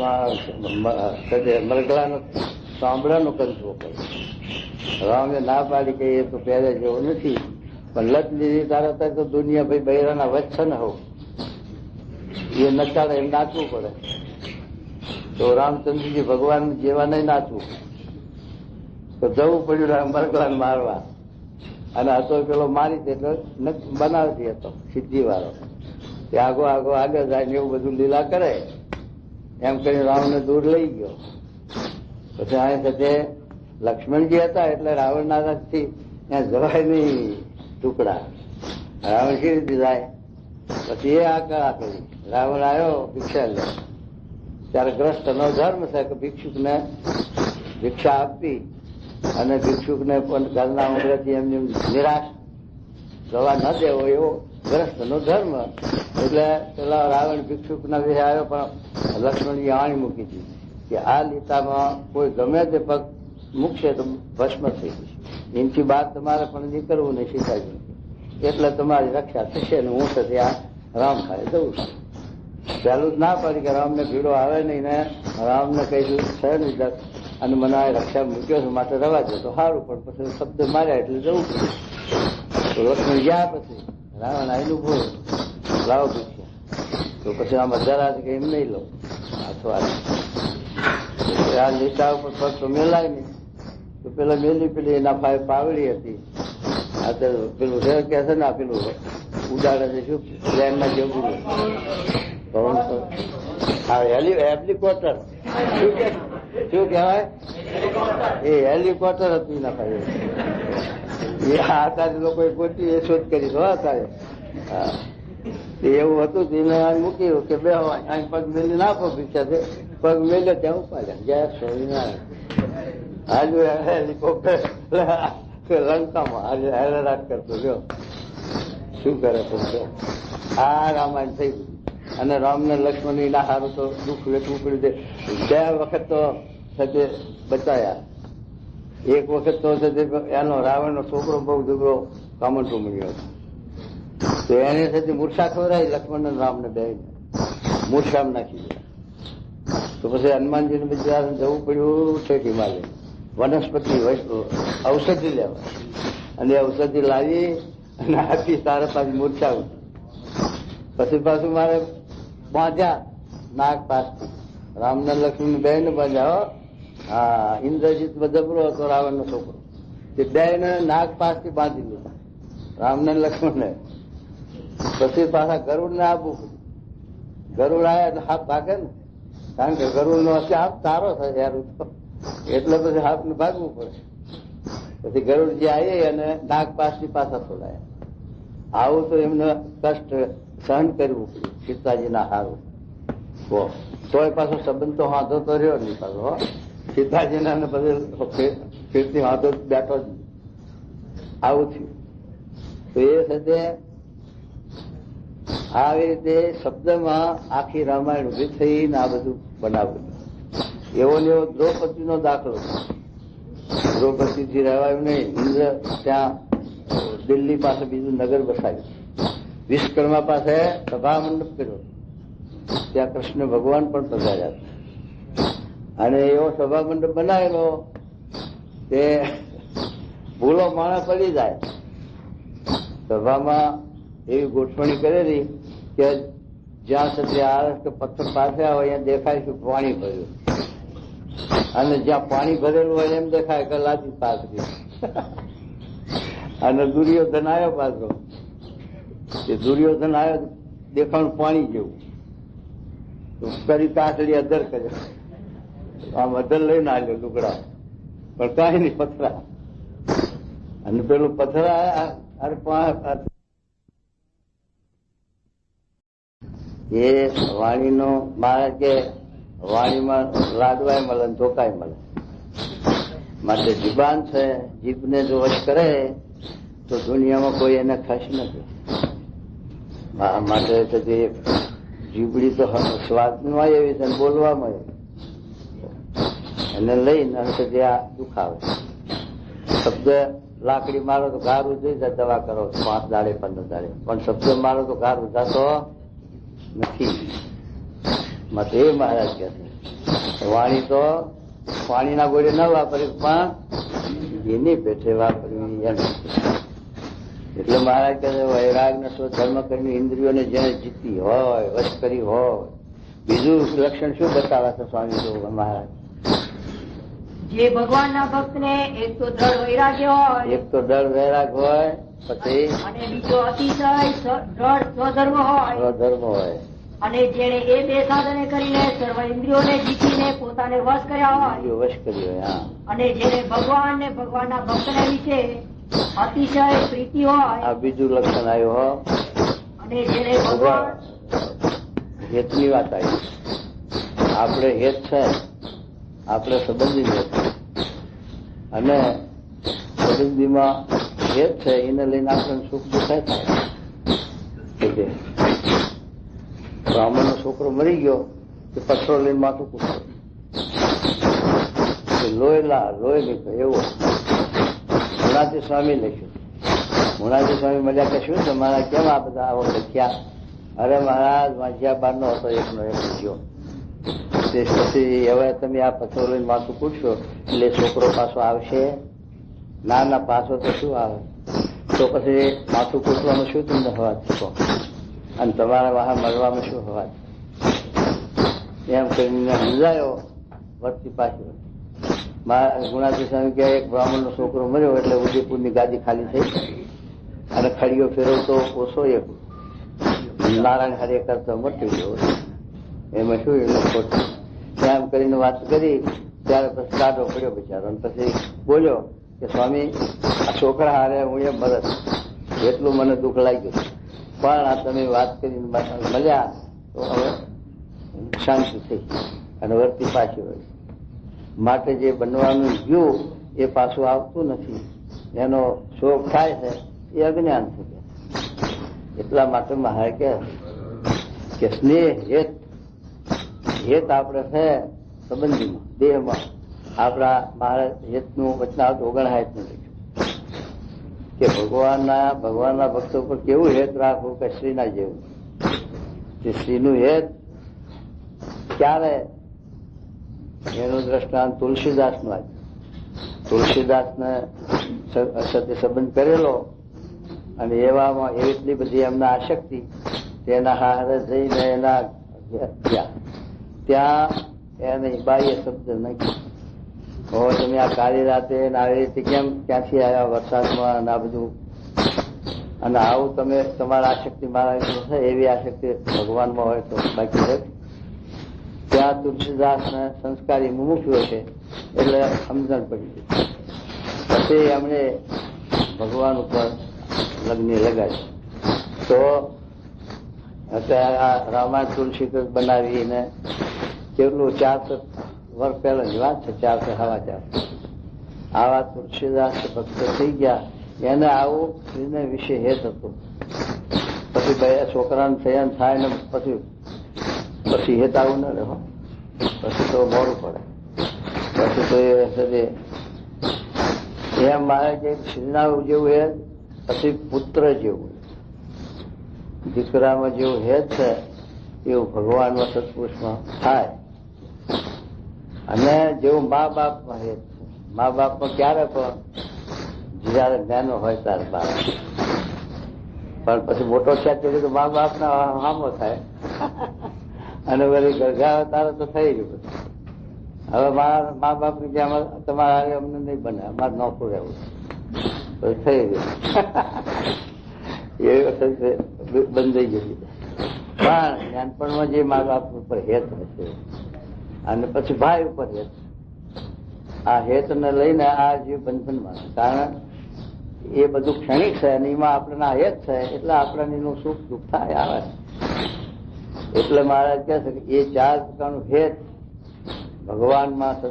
મરગલાનો સાંભળાનો કંચવો કર્યો. રામે ના પાડી કે એ તો પહેરે જેવો નથી, પણ લત લીધી તારા તો દુનિયા ભાઈ બૈરાના વચ્છન હોવ એ નચાડે એમ નાચવું પડે. તો રામચંદ્રજી ભગવાન જેવા નહીં નાચવું તો જવું પડ્યું મરગલાને મારવા. અને હતો પેલો મારી એટલે બનાવતી હતો સિદ્ધિ વાળો. તે આગળ જાય ને એવું બધું લીલા કરે એમ કરીને રાવણને દૂર લઈ ગયો. પછી આ સાથે લક્ષ્મણજી હતા એટલે રાવણના થી ત્યાં જવાય નહીં ટુકડા. રાવણ સી રીતે જાય? પછી એ આ કરી રાવણ આવ્યો ભિક્ષા લે ત્યારે ગ્રસ્ત નો ધર્મ છે કે ભિક્ષુકને ભિક્ષા આપવી અને ભિક્ષુકને પણ ઘરના ઉંમરેથી એમની નિરાશ જવા ન દેવો એવો ગ્રસ્ત નો ધર્મ. એટલે પેલા રાવણ ભિક્ષુકના વિશે આવ્યો પણ લક્ષ્મણજી આણી મૂકી હતી કે આ લીતામાં કોઈ ગમે તે પગ મૂકશે તો ભસ્મ થઈ જશે. એમથી બાદ તમારે પણ નીકળવું નહીં સીતાજી, એટલે તમારી રક્ષા થશે ને હું થશે આ રામ ખાય જવું છું. પહેલું જ ના પડી કે રામને ભીડો આવે નહીં ને રામને કહીશું છે નહીં અને મને આ રક્ષા મૂક્યો છે માટે રવા દે તો સારું, પણ પછી શબ્દ માર્યા એટલે જવું પડ્યું. તો લક્ષ્મણ ગયા પછી રાવણ આવેલું ભૂલ લાવો પૂછ્યા તો પછી આમાં જરા કે એમ નહીં લો અથવા આ લીટા ઉપર પગ તો મેલાય નહીં. તો પેલા મેલી પેલી એના ભાઈ પાવડી હતી. આ તો પેલું શહેર કે છે ને પેલું ઉડાડે છે શું પ્લેનમાં જેવું હેલિકોપ્ટર શું કહેવાય એ હેલિકોપ્ટર હતું એના ભાઈ. એ અત્યારે લોકોએ ગોતી એ શોધ કરી તો અત્યારે એવું હતું એને મૂક્યું કે બે અહીં પગ મેલી નાખો ભીક્ષા છે પગ મેલ્યો ત્યાં ઉપાડ્યા જય સ્વામિનારાયણ. આજુ હેલિકોપ્ટર લંકામાં આજે હેરાટ કરતો લ્યો શું કરે તો આ રામાયણ થઈ ગયું. અને રામને લક્ષ્મણ ના હારું તો દુઃખ વેઠવું પડ્યું છે. બે વખત તો સાથે બચાયા. એક વખત તો એનો રાવણનો છોકરો બહુ જબરો કામંટો મળ્યો હતો તો એને સાથે મૂર્છા ખવડાવી લક્ષ્મણ રામને બે મૂર્છામાં નાખી દીધા. તો પછી હનુમાનજીને બીજા જવું પડ્યું છે હિમાલય વનસ્પતિ ઔષધિ લેવા અને ઔષધિ લાવી અને આપી તારા પાછી મૂર્છા ઉઠી. પછી પાછું મારે બાંધ્યા નાગ પાસથી રામને લક્ષ્મણ બે ને બાંધ્યા. હા ઇન્દ્રજીત જબરો હતો રાવણનો છોકરો તે બે ને નાગ પાસથી બાંધી લીધા રામને લક્ષ્મણને. પછી પાછા ગરુડ ને આપવું પડ્યું. ગરુડ આવ્યા એટલે હાથ ભાગે ને કારણ કે ગરુડ નો હાથ તારો થાય યાર એટલે પછી હાથ ને ભાગવું પડે. પછી ગરુડજી આવી અને નાગ પાસથી પાછા છોડાયા. આવું તો એમને કષ્ટ સહન કરવું પડ્યું સીતાજીના હારું. તોય પાછો સંબંધ તો વાંધો તો રહ્યો નહીં પાછો સીતાજીના પછી કીર્તિ વાંધો બેઠો જ આવું થયું. તો એ સાથે આવી રીતે શબ્દમાં આખી રામાયણ ઉભી થઈને આ બધું બનાવ્યું. એવો ને એવો દ્રૌપદીનો દાખલો. દ્રૌપદીથી રહેવાયું નહીં. ઇન્દ્ર ત્યાં દિલ્હી પાસે બીજું નગર બસાવ્યું. વિશ્વકર્મા પાસે સભા મંડપ કર્યો. ત્યાં કૃષ્ણ ભગવાન પણ પધાર્યા અને એવો સભા મંડપ બનાવેલો તે ભૂલો માણસ પડી જાય. સભામાં એવી ગોઠવણી કરેલી કે જ્યાં સુધી આરસ કે પથ્થર પાસે આવે અહીંયા દેખાય છે પાણી ભર્યું. અને જ્યાં પાણી ભરેલું હોય એમ દેખાય કે લાદી પાથરી. અને દુર્યોધન આવ્યો પાછો, એ દુર્યોધન આવ્યો દેખાણું પાણી જેવું, કરી કાકડી અધર કર્યો, આમ અધર લઈને આવ્યો લુગડા, પણ કાંઈ નહીં, પથરા. અને પેલું પથરા એ વાણીનો મારે કે વાણીમાં લાડવાય મળે ને ધોકાય મળે. માટે જીબાન છે, જીભને જો વશ કરે તો દુનિયામાં કોઈ એને ખસ નથી. માટે જીભડી તો સ્વાદમાં એવી છે, બોલવામાં એને લઈને જે આ દુખાવે. શબ્દ લાકડી મારો તો ઘા રૂજાઈ જાય, દવા કરો 5 દાડે 15 દાડે, પણ શબ્દ મારો તો ઘા રૂજાતો નથી. માટે એ મહારાજ કહે છે વાણી તો પાણીના ગોળે ન વાપરી, પણ એની પેઠે વાપરવી એમ. એટલે મહારાજ કહે છે વૈરાગ ને સ્વધર્મ કરીને ઇન્દ્રિયોને જેને જીતી હોય, વશ કરી હોય. બીજું લક્ષણ શું બતાવે છે સ્વામી તો મહારાજ? જે ભગવાનના ભક્તને એક તો દ્રઢ વૈરાગ્ય હોય, એક તો દ્રઢ વૈરાગ હોય, પછી અને બીજો અતિશય દ્રઢ સ્વધર્મ હોય, સ્વધર્મ હોય. અને જેને એ બે સાધને કરીને સર્વ ઇન્દ્રિયોને જીતીને પોતાને વશ કર્યા હોય, વશ કરી હોય. અને જેને ભગવાન ને ભગવાનના ભક્તને વિશે અતિશય પ્રીતિ હોય. આ બીજું લક્ષણ આવ્યું હો. અને જેને ભગવાન હેતની વાત આવી. આપણે હેત છે, આપણે સંબંધી હેત, અને સંબંધીમાં હેત છે એને લઈને આપણને સુખ દુખાય થાય. બ્રાહ્મણનો છોકરો મરી ગયો કે પથરો લઈને માથું કૂટતો, લોહી નીકળે એવો. મુણાજી સ્વામી લખ્યું. મુણાજી સ્વામી મળ્યા કે શું તમારા કેમ આ બધા આવો લખ્યા? અરે મહારાજ વાંજિયા બારનો હતો, એકનો એક ગયો. તે પછી હવે તમે આ પથરો લઈને માથું કૂટશો એટલે છોકરો પાછો આવશે? ના, પાછો તો શું આવે? તો પછી માથું કૂટવામાં શું તમને હવા છો, અને તમારા વાહા મળવામાં શું હવા? એમ કરીને સમજાયો. વર્તી પાછી ગુણાજી સ્વામી કહે એક બ્રાહ્મણનો છોકરો મર્યો એટલે ઉદયપુરની ગાદી ખાલી થઈ, અને ખડીઓ ફેરવતો ઓછો એક નારાયણ હરે કરતા મટી ગયો. એમાં શું એને ખોટું એમ કરીને વાત કરી. ત્યારે પછી કાઢો પડ્યો બિચારો, અને પછી બોલ્યો કે સ્વામી આ છોકરા હારે હું એ મદદ, એટલું મને દુઃખ લાગ્યું, પણ આ તમે વાત કરીને મળ્યા તો હવે શાંતિ થઈ અને વર્તી પાછી હોય. માટે જે બનવાનું ગયું એ પાછું આવતું નથી, એનો શોખ થાય છે એ અજ્ઞાન છે. એટલા માટે મહારાજ કે સ્નેહ હેત આપણે છે સંબંધીમાં, દેહમાં. આપણા મહારાજ હેતનું વચનાવત 59 નથી કે ભગવાનના ભક્તો પર કેવું હેત રાખવું કે શ્રીના જેવું. તે શ્રીનું હેત ક્યારે? એનું દ્રષ્ટાંત તુલસીદાસનું આપ્યું. તુલસીદાસને સાથે સંબંધ કરેલો, અને એવામાં એટલી બધી એમના આસક્તિ, તેના હારે જઈને એના ત્યાં એને બાહ્ય શબ્દ નાખ્યો. હવે તમે આ કાળી રાતે આવી રીતે કેમ ક્યાંથી આવ્યા વરસાદમાં અને આ બધું, અને આવું તમે તમારા આસક્તિ મારા છે એવી આસક્તિ ભગવાનમાં હોય તો બાકી છે. ત્યાં તુલસીદાસને સંસ્કારી મુમુક્ષુ છે એટલે સમજણ પડી ગઈ. પછી એમણે ભગવાન ઉપર લગ્ન લગાડી. તો અત્યારે આ રામાયણ તુલસી બનાવીને કેટલું 400 વર્ષ પહેલાની વાત છે, 400 આવા તુલસીદાસ ભક્ત થઈ ગયા. એને આવું સ્ત્રીને વિશે હેત હતું. પછી બે છોકરાને થયા થાય ને પછી હેત આવું ન રહે, પછી તો મોડું પડે. પછી તો એમ મારે કે શ્રીના જેવું હેત, પછી પુત્ર જેવું દીકરામાં જેવું હેત છે એવું ભગવાનમાં સત્પુરુષમાં થાય. અને જેવું મા બાપમાં હેત છે. મા બાપમાં ક્યારે પણ જયારે જ્ઞાનો હોય ત્યારે બાળક, પણ પછી મોટો છે તો મા બાપના હામો થાય અને વળી ગરગા તારે તો થઈ ગયું. હવે મારા મા બાપ ની જેમ તમારા અમને નહીં બને, અમારે નોખું રહેવું થઈ ગયું. એ વખતે બંધાઈ ગયું. પણ નાનપણમાં જે મા બાપ ઉપર હેત હશે અને પછી ભાઈ ઉપર હેત, આ હેત ને લઈને આ જીવ બંધનમાં, કારણ એ બધું ક્ષણિક છે અને એમાં આપણને હેત છે એટલે આપણને એનું સુખ દુઃખ થાય આવે. એટલે મહારાજ કહે છે કે એ 4 પ્રકારનું હેત ભગવાનમાં સત્ય.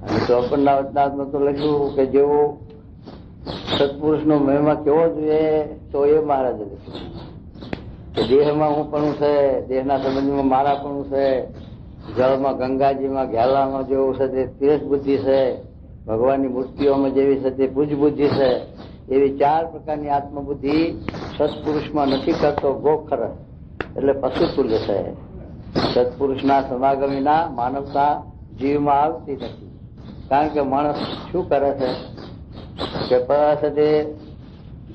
અને 54ના વચનામાં તો લખ્યું કે જેવો સત્પુરુષનો મહિમા કેવો જોઈએ તો એ મહારાજે લખ્યું કે દેહમાં હું પણ છે, દેહના સંબંધમાં મારા પણ છે, જળમાં ગંગાજીમાં ઘેલામાં જેવું છે તે તેજ બુદ્ધિ છે, ભગવાનની મૂર્તિઓમાં જેવી છે તે પૂજ બુદ્ધિ છે, એવી 4 પ્રકારની આત્મબુદ્ધિ સત્પુરુષમાં નથી કરતો ગોખર, એટલે પશુ તુલ્ય છે. સત્પુરુષના સમાગમીના માનવતા જીવમાં આવતી નથી. કારણ કે માણસ શું કરે છે કે પાછળ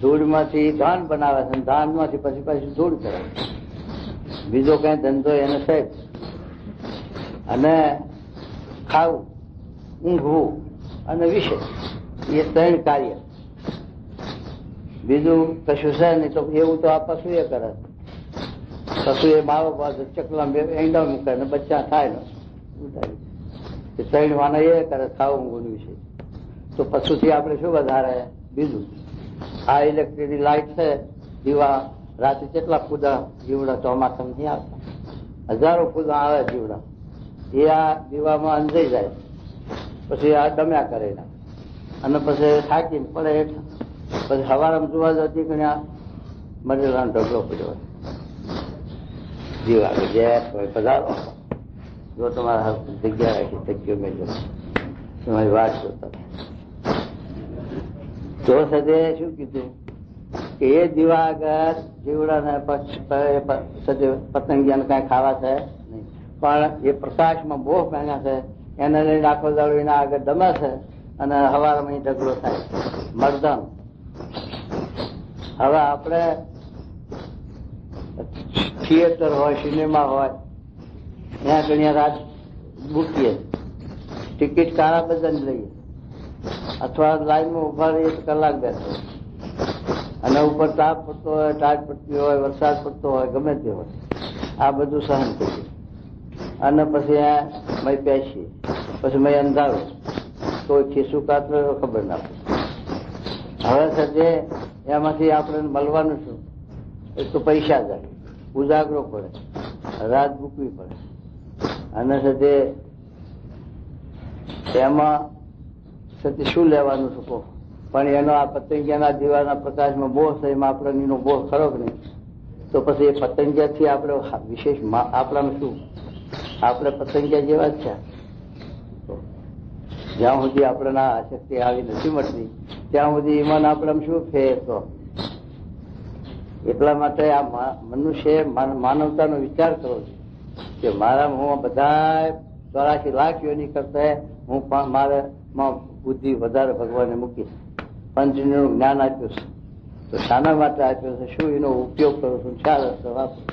ધૂળમાંથી ધાન બનાવે છે, ધાનમાંથી પછી ધૂળ કરે, બીજો કઈ ધંધો એને સાહેબ. અને ખાવું, ઊંઘવું અને વિષય, એ 3 કાર્ય, બીજું કશું છે નહીં. તો એવું તો આ પશુ એ કરે. પશુ એ માવો પાસે ચકલા ઈંડા મૂકે ને બચ્ચા થાય ને ઉતારી, 3 વાના એ કરે, ખાવું ઊંઘવું વિષય. તો પશુથી આપણે શું વધારે? બીજું આ ઇલેક્ટ્રિક લાઇટ છે, દીવા, રાતે કેટલા ફૂદા જીવડા ચોમાસા નથી આવતા, હજારો ફૂદા આવે જીવડા, એ આ દીવામાં અંજાઈ જાય, પછી આ ડમ્યા કરે અને પછી થાકીને પડે હેઠા, પછી સવારમાં જોવા જતી કે મરેલાનો ઢગલો પડ્યો દીવા ગેસ હોય પધારો. જો તમારા જગ્યા રાખી જગ્યો મેળજો, તમારી વાત જોતા તો સદે શું કીધું કે એ દીવા આગળ જીવડાને પતંગિયાને કઈ ખાવા છે નહીં, પણ એ પ્રકાશમાં બહુ પહેર્યા છે, એને લઈને આખો દાડો એના આગળ દમે છે અને હવારમાં ઢગલો થાય મરદમ. હવે આપણે થિયેટર હોય, સિનેમા હોય, ત્યાં ઘણી રાત મૂકીએ, ટિકિટ કાળા બધાને લઈએ, અથવા લાઈનમાં ઉભા રહીએ તો કલાક બેસો, અને ઉપર તાપ પડતો હોય, ટાઢ પડતી હોય, વરસાદ પડતો હોય, ગમે તે હોય, આ બધું સહન કરીએ અને પછી મય બેસીએ, પછી મય અંધારું તો ખીસું કાતરો ખબર ના પડે. હવે સજે એમાંથી આપણે મળવાનું શું? એક તો પૈસા જાય, ઉજાગરો પડે, રાત મૂકવી પડે, અને સજે એમાં સતી શું લેવાનું છું કહો? પણ એનો આ પતંગિયાના દીવાના પ્રકાશમાં બોહ છે, એમાં આપણે એનો બોહ ખરો કે નહીં? તો પછી એ પતંગિયાથી આપણે વિશેષ આપણામાં શું? આપણે પતંગિયા જેવા જ છે. જ્યાં સુધી આપણે આ શક્તિ આવી નથી મળતી ત્યાં સુધી ઈમાન આપણામાં શું ફેર? તો એટલા માટે આ મનુષ્ય માનવતાનો વિચાર કરવો છે કે મારા હું બધા 84 લાખ યોની કરતા હું મારે બુદ્ધિ વધારે ભગવાને મૂકી, પંચનું જ્ઞાન આપ્યું છે, તો શાના માટે આપ્યું છે? શું એનો ઉપયોગ કરું છું? 4 રસ્તો વાપરું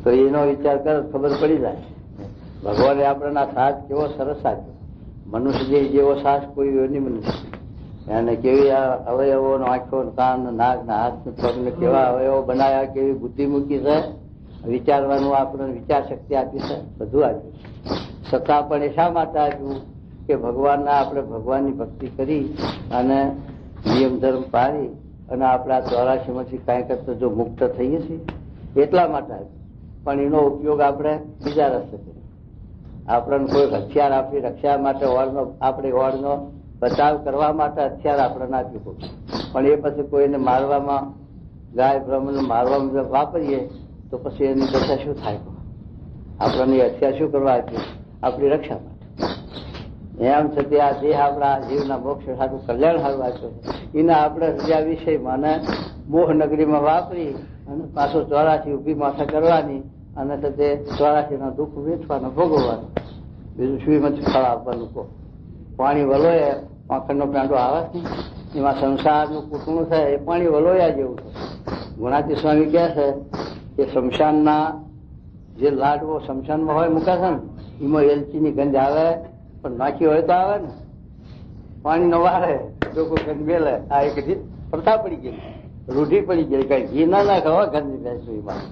તો એનો વિચાર કરો, ખબર પડી જાય. ભગવાને આપણને આ સાથ કેવો સરસ આપ્યો. મનુષ્ય જેવો સાથ કોઈ યોનીમાં નથી. એને કેવી અવયવો, આંખો, કાન, નાક, હાથ, પગ કેવા અવયવો બનાવ્યા, કેવી બુદ્ધિ મૂકી છે, વિચારવાનું આપણને વિચાર શક્તિ આપી છે, બધું આપ્યું. છતાં પણ એ શા માટે આપ્યું? કે ભગવાનના આપણે ભગવાનની ભક્તિ કરી અને નિયમ ધર્મ પાડી અને આપણા 84માંથી કાંઈ કરતા જો મુક્ત થઈએ છીએ એટલા માટે આપ્યું. પણ એનો ઉપયોગ આપણે બીજા રસ્તે કરીએ. આપણને કોઈ હથિયાર આપણી રક્ષા માટે આપણે ઓળનો બચાવ કરવા માટે હથિયાર આપણને આપ્યું, પણ એ પછી કોઈને મારવામાં, ગાય બ્રાહ્મણને મારવામાં વાપરીએ તો પછી એની દશા શું થાય? આપણને હથિયાર શું કરવા આપ્યું? આપણી રક્ષા માટે. એમ છતાં આ દેહ આપણા જીવના મોક્ષ સારું કલ્યાણ સારું આપ્યું છે, એને આપણે બીજા વિષયમાં અને મોહ નગરીમાં વાપરી અને પાછો 84 ઉભી માથા કરવાની અને તે 84 દુઃખ વેચવાનું, ભોગવવાનું. બીજું શું એમાંથી ફળ આપવાનું કહો? પાણી વલોય, પાંખડનો પેંડો આવે છે, એમાં સંસારનું કુટુંબ છે એ પાણી વલોયા જેવું છે. ગુણાતી સ્વામી કહે છે કે શમશાનના જે લાડવો શમશાનમાં હોય મૂકે છે ને એમાં એલચીની ગંધ આવે, પણ નાખી હોય તો આવે ને. પાણી નો વારે લોકો ગંધ મેલે. આ એક પ્રથા પડી ગઈ, રૂઢી પડી ગઈ. કઈ ઘી ના નાખે હોય ગંધ બેસવીમાં,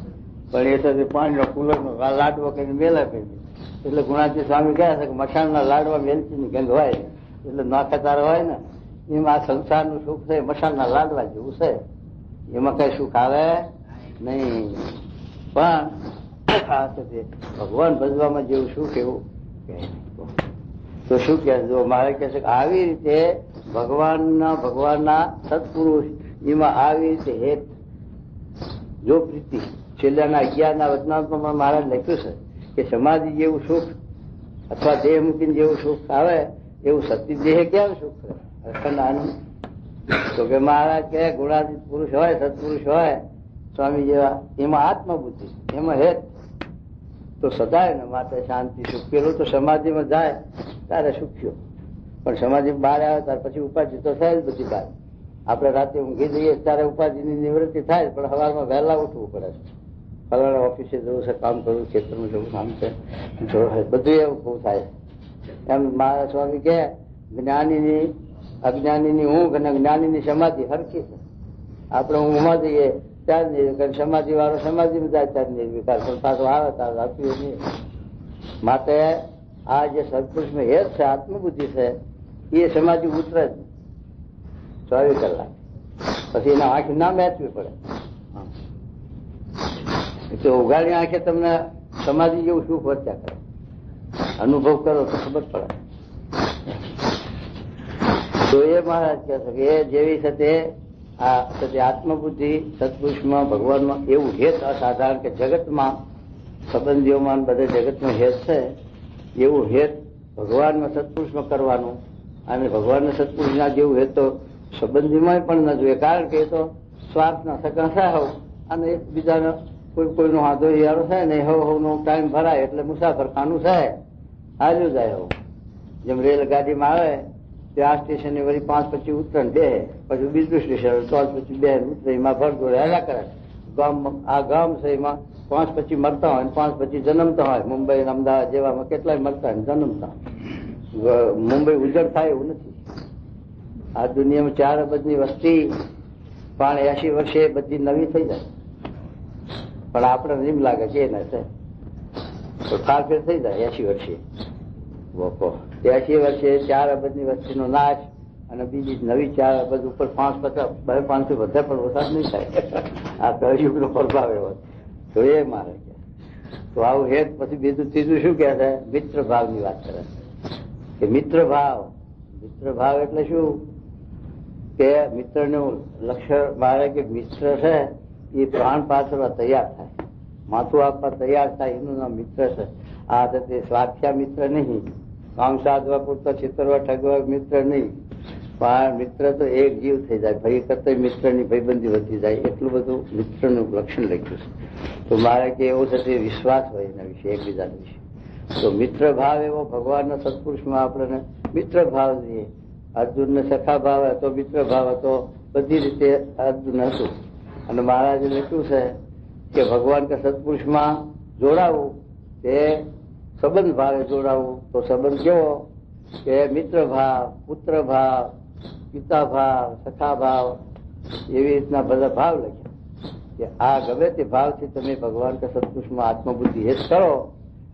પણ એ તો પાણીનો કુલરનો લાડવો કઈ મેલે કઈ. એટલે ગુણાજી સ્વામી કહે છે કે મસાણના લાડવા એલચીની ગંધ હોય એટલે નાખતાર હોય ને. એમાં આ સંસારનું સુખ છે મસાણના લાડવા જેવું છે, એમાં કઈ સુખ આવે નહીં. પણ ભગવાન ભજવામાં જેવું સુખ એવું તો શું કે જો મારે કહે છે કે આવી રીતે ભગવાનના સત્પુરુષ એમાં આવી રીતે હેત જો પ્રીતિ છેલ્લાના 11ના વચનામાં પણ મહારાજ લખ્યું છે કે સમાધિ જેવું સુખ અથવા દેહ મૂકીને જેવું સુખ આવે એવું સતી દેહ કેમ સુખ કરે અખંડ આનંદ. તો કે મહારાજ કે ગુણાતીત પુરુષ હોય સત્પુરુષ હોય સ્વામી જેવા એમાં આત્મબુદ્ધિ એમાં હેત તો સદાય ને માટે શાંતિ સુખ. પેલું તો સમાધિમાં જાય ત્યારે સુખ્યો, પણ સમાધિ બહાર આવે ત્યારે પછી ઉપાધિ તો થાય જ બધી બહાર. આપણે રાતે ઊંઘી જઈએ ત્યારે ઉપાધિની નિવૃત્તિ થાય, પણ સવારમાં વહેલા ઉઠવું પડે છે. ફલાણા ઓફિસે જવું છે, કામ કરવું, ખેતરમાં જવું, કામ છે, બધું એવું બહુ થાય. એમ મારા સ્વામી કે જ્ઞાનીની અજ્ઞાનીની ઊંઘ અને જ્ઞાનીની સમાધિ હરખી છે. આપણે ઊંઘમાં જઈએ ત્યારે નિર્વિકાર, સમાધિ વાળો સમાધિમાં જાય ત્યારે નિર્વિકાર, પણ પાછું આવે ત્યારે આપ્યું નહીં. માટે આ જે સત્પુરુષમાં હેત છે આત્મબુદ્ધિ છે એ સમાધિ ઉતરે જ 24 કલાક, પછી એના આંખ ના મેચવી પડે. તો ઉઘાડી આંખે તમને સમાધિ જેવું સુખ વર્ત્યા કરે, અનુભવ કરો તો ખબર પડે. તો એ મહારાજ કહે છે કે એ જેવી છે તે આત્મબુદ્ધિ સત્પુરુષમાં ભગવાનમાં એવું હેત અસાધારણ કે જગતમાં સંબંધીઓમાં બધે જગતમાં હેત છે એવું હેત ભગવાનમાં સત્પુરુષમાં કરવાનું. અને ભગવાનના સત્પુરુષના જેવું હેત તો સંબંધીમાં પણ ન જોઈએ, કારણ કે એ તો સ્વાર્થના સગા થાય અને એકબીજાનો કોઈનો વાંધો યારો થાય ને હવનો ટાઈમ ભરાય એટલે મુસાફર ખાનું થાય હાલ્યું જાય. હવે જેમ રેલગાડીમાં આવે ત્યાં સ્ટેશને વળી 5 પછી ઉતરણ બે, પછી બીજું સ્ટેશન 3 પછી બે ઉતરે, એમાં ભરગોળ હેલા કરે. આ ગામ છે એમાં 5 પછી મરતા હોય, 5 પછી જન્મતા હોય. મુંબઈ અમદાવાદ જેવામાં કેટલાય મરતા હોય જન્મતા. મુંબઈ ઉજળ થાય એવું નથી. આ દુનિયામાં 4 અબજની વસ્તી પણ 80 વર્ષે બધી નવી થઈ જાય, પણ આપણે એમ લાગે કે ના છે તો ફારફેર થઈ જાય. 80 વર્ષે 80 વર્ષે 4 અબજની વસ્તીનો નાશ અને બીજી નવી 4 અબજ ઉપર 500 વધે પણ વરસાદ નહીં થાય. આ કળયુગનો પ્રભાવ એવો. તો એ મારે તો આવું હેત. પછી બીજું ત્રીજું શું કે છે? મિત્ર ભાવની વાત કરે કે મિત્ર ભાવ એટલે શું કે મિત્રનું લક્ષણ મારે કે મિત્ર છે એ પ્રાણ પાછળવા તૈયાર થાય, માથું આપવા તૈયાર થાય, એનું નામ મિત્ર છે. આ તે સ્વાર્થ્યા મિત્ર નહીં, કામ સાધવા પૂરતો છેતરવા ઠગવા મિત્ર નહીં, પણ મિત્ર તો એક જીવ થઈ જાય. ભાઈ કરતા મિત્રની ભાઈબંધી વધી જાય, એટલું બધું મિત્રનું લક્ષણ લખ્યું છે. તો મારે કે એવું છે તે વિશ્વાસ હોય એના વિશે, એકબીજાના વિશે. તો મિત્ર ભાવ એવો ભગવાનના સત્પુરુષમાં આપણને મિત્ર ભાવ જોઈએ. અર્જુનને સખા ભાવ હતો, મિત્ર ભાવ હતો, બધી રીતે અર્જુન હતું. અને મહારાજે લખ્યું છે કે ભગવાન કે સત્પુરુષમાં જોડાવું તે સંબંધ ભાવે જોડાવું. તો સંબંધ કેવો કે મિત્ર ભાવ, પુત્ર ભાવ, પિતા ભાવ, સખા ભાવ, એવી રીતના બધા ભાવ લખ્યા કે આ ગમે તે ભાવથી તમે ભગવાન કે સત્પુરુષમાં આત્મબુદ્ધિ હેત કરો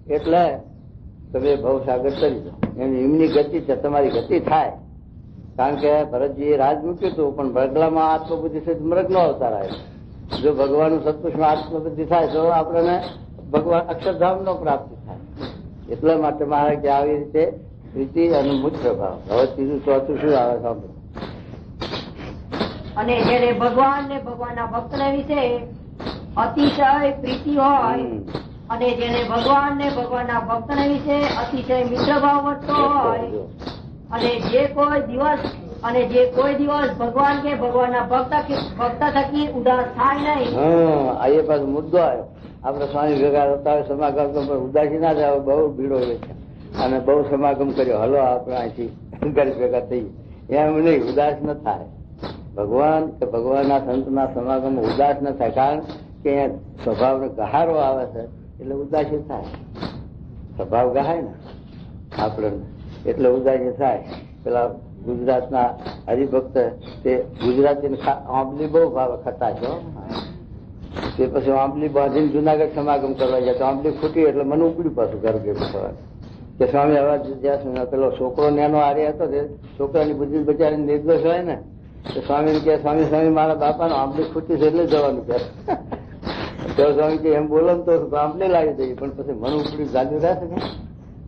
એટલે તમે ભવસાગર કરી દો. એમની ગતિ છે, તમારી ગતિ થાય. કારણ કે ભરતજીએ રાજ મૂક્યું હતું, પણ બગલામાં આત્મબુદ્ધિ છે મૃગનો અવતાર આવ્યો. જો ભગવાનનું સત્પુરુષમાં આત્મબુદ્ધિ થાય તો આપણને ભગવાન અક્ષરધામનો પ્રાપ્તિ થાય. એટલા માટે મારે કે આવી રીતે પ્રીતિ અને મિત્ર ભાવ. હવે ત્રીજું ચોથું શું આવે સાંભળો. અને જેને ભગવાન ને ભગવાનના ભક્તને વિશે અતિશય પ્રીતિ હોય અને જેને ભગવાન ને ભગવાનના ભક્તને વિશે અતિશય મિત્ર ભાવ વધતો હોય અને જે કોઈ દિવસ ભગવાન કે ભગવાનના ભક્ત થકી ઉદાસ થાય નહીં. આ એ પાછો મુદ્દો આવ્યો. આપડે સ્વામી ભેગા હતા સમાગમ પણ ઉદાસી ના થાય, બહુ ભીડો હોય છે અને બહુ સમાગમ કર્યો, હલો આપણે અહીંથી ઘર ભેગા થઈ, એમ નહીં, ઉદાસ ન થાય. ભગવાન કે ભગવાનના સંતના સમાગમમાં ઉદાસ ન થાય, કારણ કે સ્વભાવનો ગહારો આવે છે એટલે ઉદાસી થાય. સ્વભાવ ગહાય ને આપણને એટલે ઉદાસી થાય. પેલા ગુજરાતના હરિભક્ત તે ગુજરાતી આંબલી બહુ ભાવે ખટા છો. તે પછી આંબલી બાંધીને જુનાગઢ સમાગમ કરવા ગયા તો આંબલી ખૂટી એટલે મને ઉપડ્યું પાછું ઘર ભેગું થવા કે સ્વામી હવે જ્યાં પેલો છોકરો નેનો હારે હતો તે છોકરાની બુદ્ધિ બચારી નિર્દોષ હોય ને તો સ્વામી કે સ્વામી સ્વામી મારા બાપાનો આંબલી ખૂટી છે એટલે જવાનું કે તો સ્વામી કે એમ બોલો ને તો આંબલી લાવી દઈએ પણ પછી મને ઉપડ્યું જાજુ રહેશે ને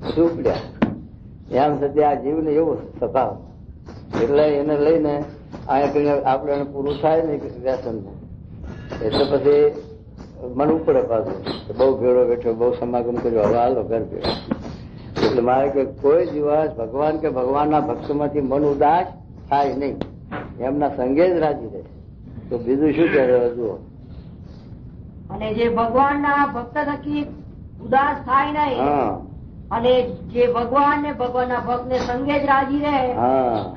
પછી ઉપડ્યા એમ સત્ય આ જીવને એવો સ્વભાવ એટલે એને લઈને અહીંયા આપણે પૂરું થાય ને વ્યસન એટલે પછી મન ઉપડે પાછું બહુ ભેળો બેઠો બહુ સમાગમ કર્યો હવે હાલો ઘર ભેળો. એટલે મારે કે કોઈ દિવસ ભગવાન કે ભગવાનના ભક્તોમાંથી મન ઉદાસ થાય નહીં, એમના સંગે જ રાજી રહે. તો બીજું શું કહેવાય જુઓ. અને જે ભગવાનના ભક્ત થકી ઉદાસ થાય નહીં અને જે ભગવાન ને ભગવાનના ભક્ત ને સંગે જ રાજી રહે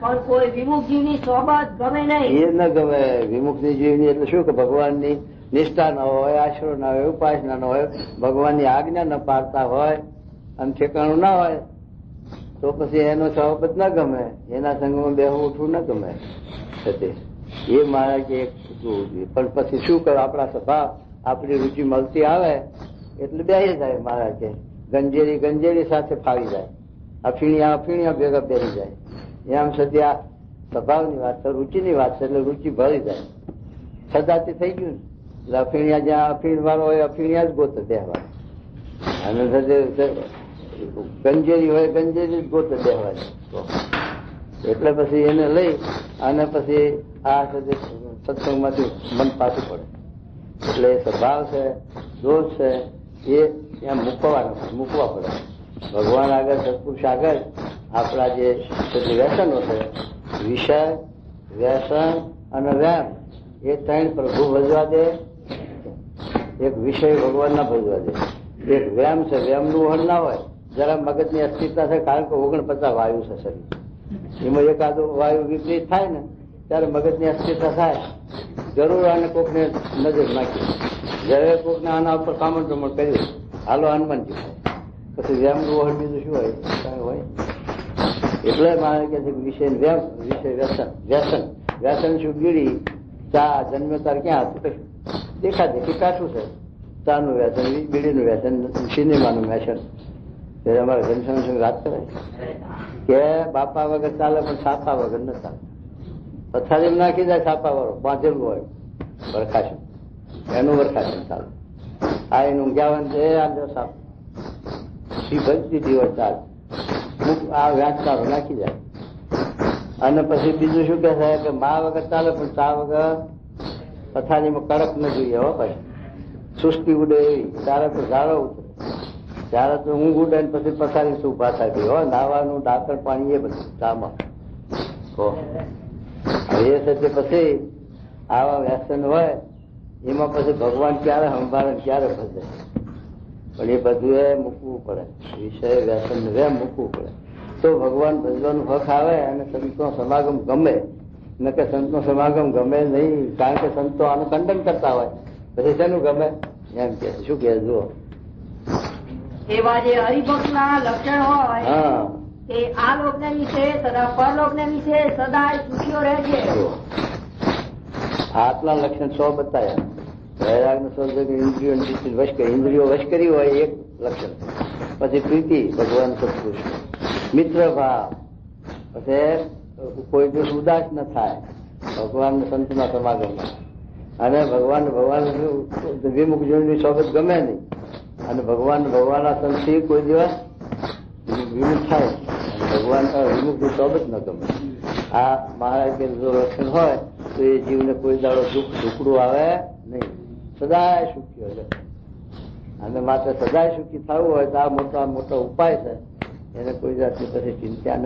પણ કોઈ વિમુખ જીવની સોબત ગમે નહીં એ ન ગમે. વિમુખની જીવની એટલે શું કે ભગવાનની નિષ્ઠા ન હોય, આશરો ના હોય, ઉપાસના ન હોય, ભગવાનની આજ્ઞા ન પાડતા હોય અને ઠેકાણું ના હોય તો પછી એનો સોબત ન ગમે, એના સંગમાં બેહવું ઉઠવું ન ગમે. એ મારે કે પણ પછી શું કરો આપણા સ્વભાવ આપણી રુચિ મળતી આવે એટલે બેસી જાય. મારા કે ગંજેરી ગંજેરી સાથે ફાવી જાય, અફીણિયા અફીણિયા ભેગા પહેરી જાય. એમ સદ્યા સ્વભાવની વાત છે, રુચિની વાત છે એટલે રુચિ ભરી જાય. સદાથી થઈ ગયું એટલે અફીણિયા જ્યાં અફીણ વાળો હોય અફીણિયા જ ગોતે બેહવા અને ગંજેરી હોય ગંજેરી જ ગોતે બેહવા. એટલે પછી એને લઈ અને પછી આ સત્સંગમાંથી મન પાછું પડે. એટલે સ્વભાવ છે, દોષ છે એ ત્યાં મૂકવા પડે. ભગવાન આગળ, સત્પુરુષ આગળ આપણા જે વ્યસનો છે, વિષય, વ્યસન અને વ્યામ, એ ત્રણ પ્રભુ ભજવા દે. એક વિષય ભગવાન ના ભજવા દે, એક વ્યામ છે, વ્યામનું વહન ના હોય. જરા મગજની અસ્થિરતા છે, કારણ કે 49 વાયુ છે શરીર, એમાં એકાદો વાયુ વિપરીત થાય ને ત્યારે મગજની અસ્થિરતા થાય. જરૂર આને કોકને નજર નાખી, જ્યારે કોકને આના ઉપર કામણ કર્યું હાલો હનુમાનજી થાય, પછી વ્યામનું વહન બીજું શું હોય કઈ હોય. એટલે મારે કે વિષય વ્યામ, વિષય વ્યસન. વ્યસન વ્યસન શું? બીડી, ચા. જન્મ્યો તાર ક્યાં હતું? કશું દેખા દેખી કાઠું છે. ચાનું વ્યસન, બીડીનું વ્યસન, સિનેમાનું વ્યસન. ત્યારે અમારા જનસંઘ વાત કરે કે બાપા વગર ચાલે પણ છાપા વગર ન ચાલે. પથારી નાખી જાય છાપા વાળો, બાંધેલું હોય વરખાશન, એનું વરખાશન ચાલે. આ એનું જ્ઞાવન છે, આ જો સાપ ભરી દીધી હોય ચાલે, આ વ્યાંચકારો નાખી જાય. અને પછી બીજું શું કે છે કે મા વગર ચાલે પણ ચા વગર પથારીમાં કડક ન જોઈએ. હો ભાઈ, સુસ્તી ઉડે એવી, ત્યારે તો ઝાડો ઉતરે, ત્યારે તો ઊંઘ ઉડે ને પછી પથારી શું પાછા ગઈ હોય. નાવાનું ડાકર પાણી એ બધું ચામાં. એ સાથે પછી આવા વ્યસન હોય એમાં પછી ભગવાન ક્યારે સંભાળે ક્યારે ભજે, પણ એ બધું એ મૂકવું પડે. વિષય વ્યસન વેમ મૂકવું પડે તો ભગવાન ભજવાનું હક આવે અને સંતનો સમાગમ ગમે. ન કે સંતનો સમાગમ ગમે નહીં, કારણ કે સંતો આનું ખંડન કરતા હોય પછી શેનું ગમે એમ કે શું કે જુઓ. એવા જે હરિભક્ત ના લક્ષણ હોય તે આ લોક ને વિશે તથા પરલોક ને વિશે સદાય સુખીઓ રહે છે. આટલા લક્ષણ 100 બતાવ્યા. વૈરાગ નો ઇન્દ્રિયો વશ કરી હોય એક લક્ષણ. પછી પ્રીતિ ભગવાન સત્પુરુષ, મિત્ર ભાવ, પછી કોઈ દિવસ ઉદાસ ન થાય ભગવાન સંતના સમાગમમાં. અને ભગવાન વિમુખ જીવનની સોબત ગમે નહીં અને ભગવાનના સંતથી કોઈ દિવસ વિમુખ થાય અને ભગવાન વિમુખની સોબત ન ગમે. આ મહારાજ કે જો લક્ષણ હોય તો એ જીવને કોઈ દાડો ઝૂકડું આવે નહીં, સદાય સુખી હોય. અને માત્ર સદાય સુખી થવું હોય તો આ મોટો ઉપાય છે. એને કોઈ જાતની પછી ચિંતા ન.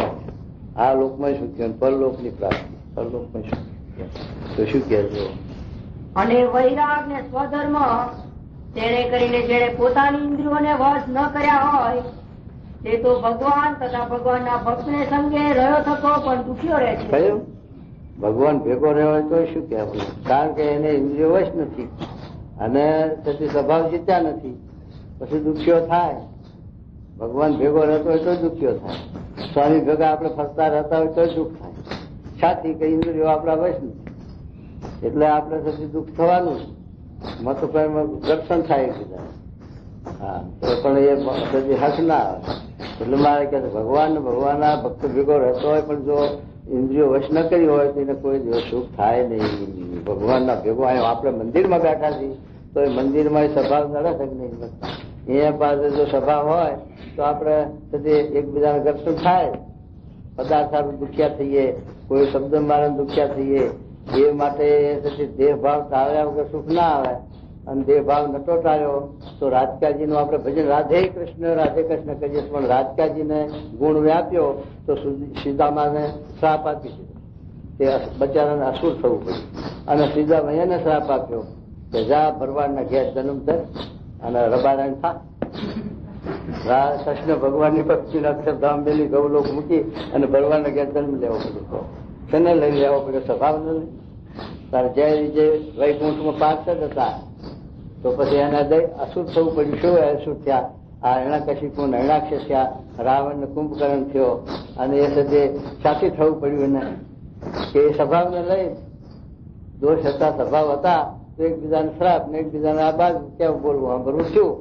આ લોકમાં સુખી હોય, પરલોકની પ્રાપ્તિ, પરલોકમાં સુખી. તો શું કહેજો. અને વૈરાગ ને સ્વધર્મ તેને કરીને જેને પોતાની ઇન્દ્રિયોને વશ ન કર્યા હોય તે તો ભગવાન તથા ભગવાનના ભક્તને સંગે રહ્યો થતો પણ દુખ્યો રહે છે. કયું ભગવાન ભેગો રહ્યો હોય તો શું કહેવું? કારણ કે એને ઇન્દ્રિયો વશ નથી અને તેથી સ્વભાવ જીત્યા નથી પછી દુખ્યો થાય. ભગવાન ભેગો રહેતો હોય તો દુખ્યો થાય. સ્વામી ભેગા આપણે ફરતા રહેતા હોય તો દુઃખ થાય. છાતી કઈ ઇન્દ્રિયો આપણા વશ નથી, એટલે આપણે સુધી દુઃખ થવાનું. મત દર્શન થાય કીધા. હા, તો પણ એ સુધી હસ ના આવે. એટલે મારે કે ભગવાનના ભક્ત ભેગો રહેતો હોય પણ જો ઇન્દ્રિયો વશ ન કરી હોય તો એને કોઈ દિવસ સુખ થાય નહીં. ભગવાનના ભેગો આપણે મંદિરમાં બેઠા છીએ તો એ મંદિરમાં સ્વભાવ નડે છે નહીં. અહીંયા પાસે જો સ્વભાવ હોય તો આપણે સુધી એકબીજાને દર્શન થાય. પદાર્થ દુખ્યા થઈએ, કોઈ શબ્દ મારે દુખ્યા થઈએ. એ માટે દેહ ભાવ ટાળ્યા વગર સુખ ના આવે. અને દેહ ભાવ નતો ટાળ્યો તો રાધિકાજીનું આપણે ભજન રાધે કૃષ્ણ કરીએ, પણ રાધિકાજીને ગુણ વ્યાપ્યો તો સીતામાને શ્રાપ આપી દીધો. તે બચારાને અસુર થવું પડ્યું. અને સીતામૈયાને શ્રાપ આપ્યો કે જા ભરવાડના ઘેર જન્મ થાય અને રબારાયણ થા. કૃષ્ણ ભગવાનની પક્ષીને અક્ષરધામ બેલી ગૌલોક મૂકી અને ભરવાડના ઘેર જન્મ લેવો પડ્યો. તેને લઈ લેવો પડ્યો, સ્વભાવ ન લઈ. તારે જે વૈકુંઠમાં પાસ હતા તો પછી એને દઈ અસુર થવું પડ્યું. શું અસુર થયા? આ હિરણ્યકશિપુ હિરણાક્ષ થયા, રાવણને કુંભકર્ણ થયો. અને એ સાથે સાથી થવું પડ્યું એને કે એ સ્વભાવને લઈ દોષ હતા, સ્વભાવ હતા તો એકબીજાને શ્રાપ ને એકબીજાને આ બાજુ કેવું બોલવું સાંભળવું થયું.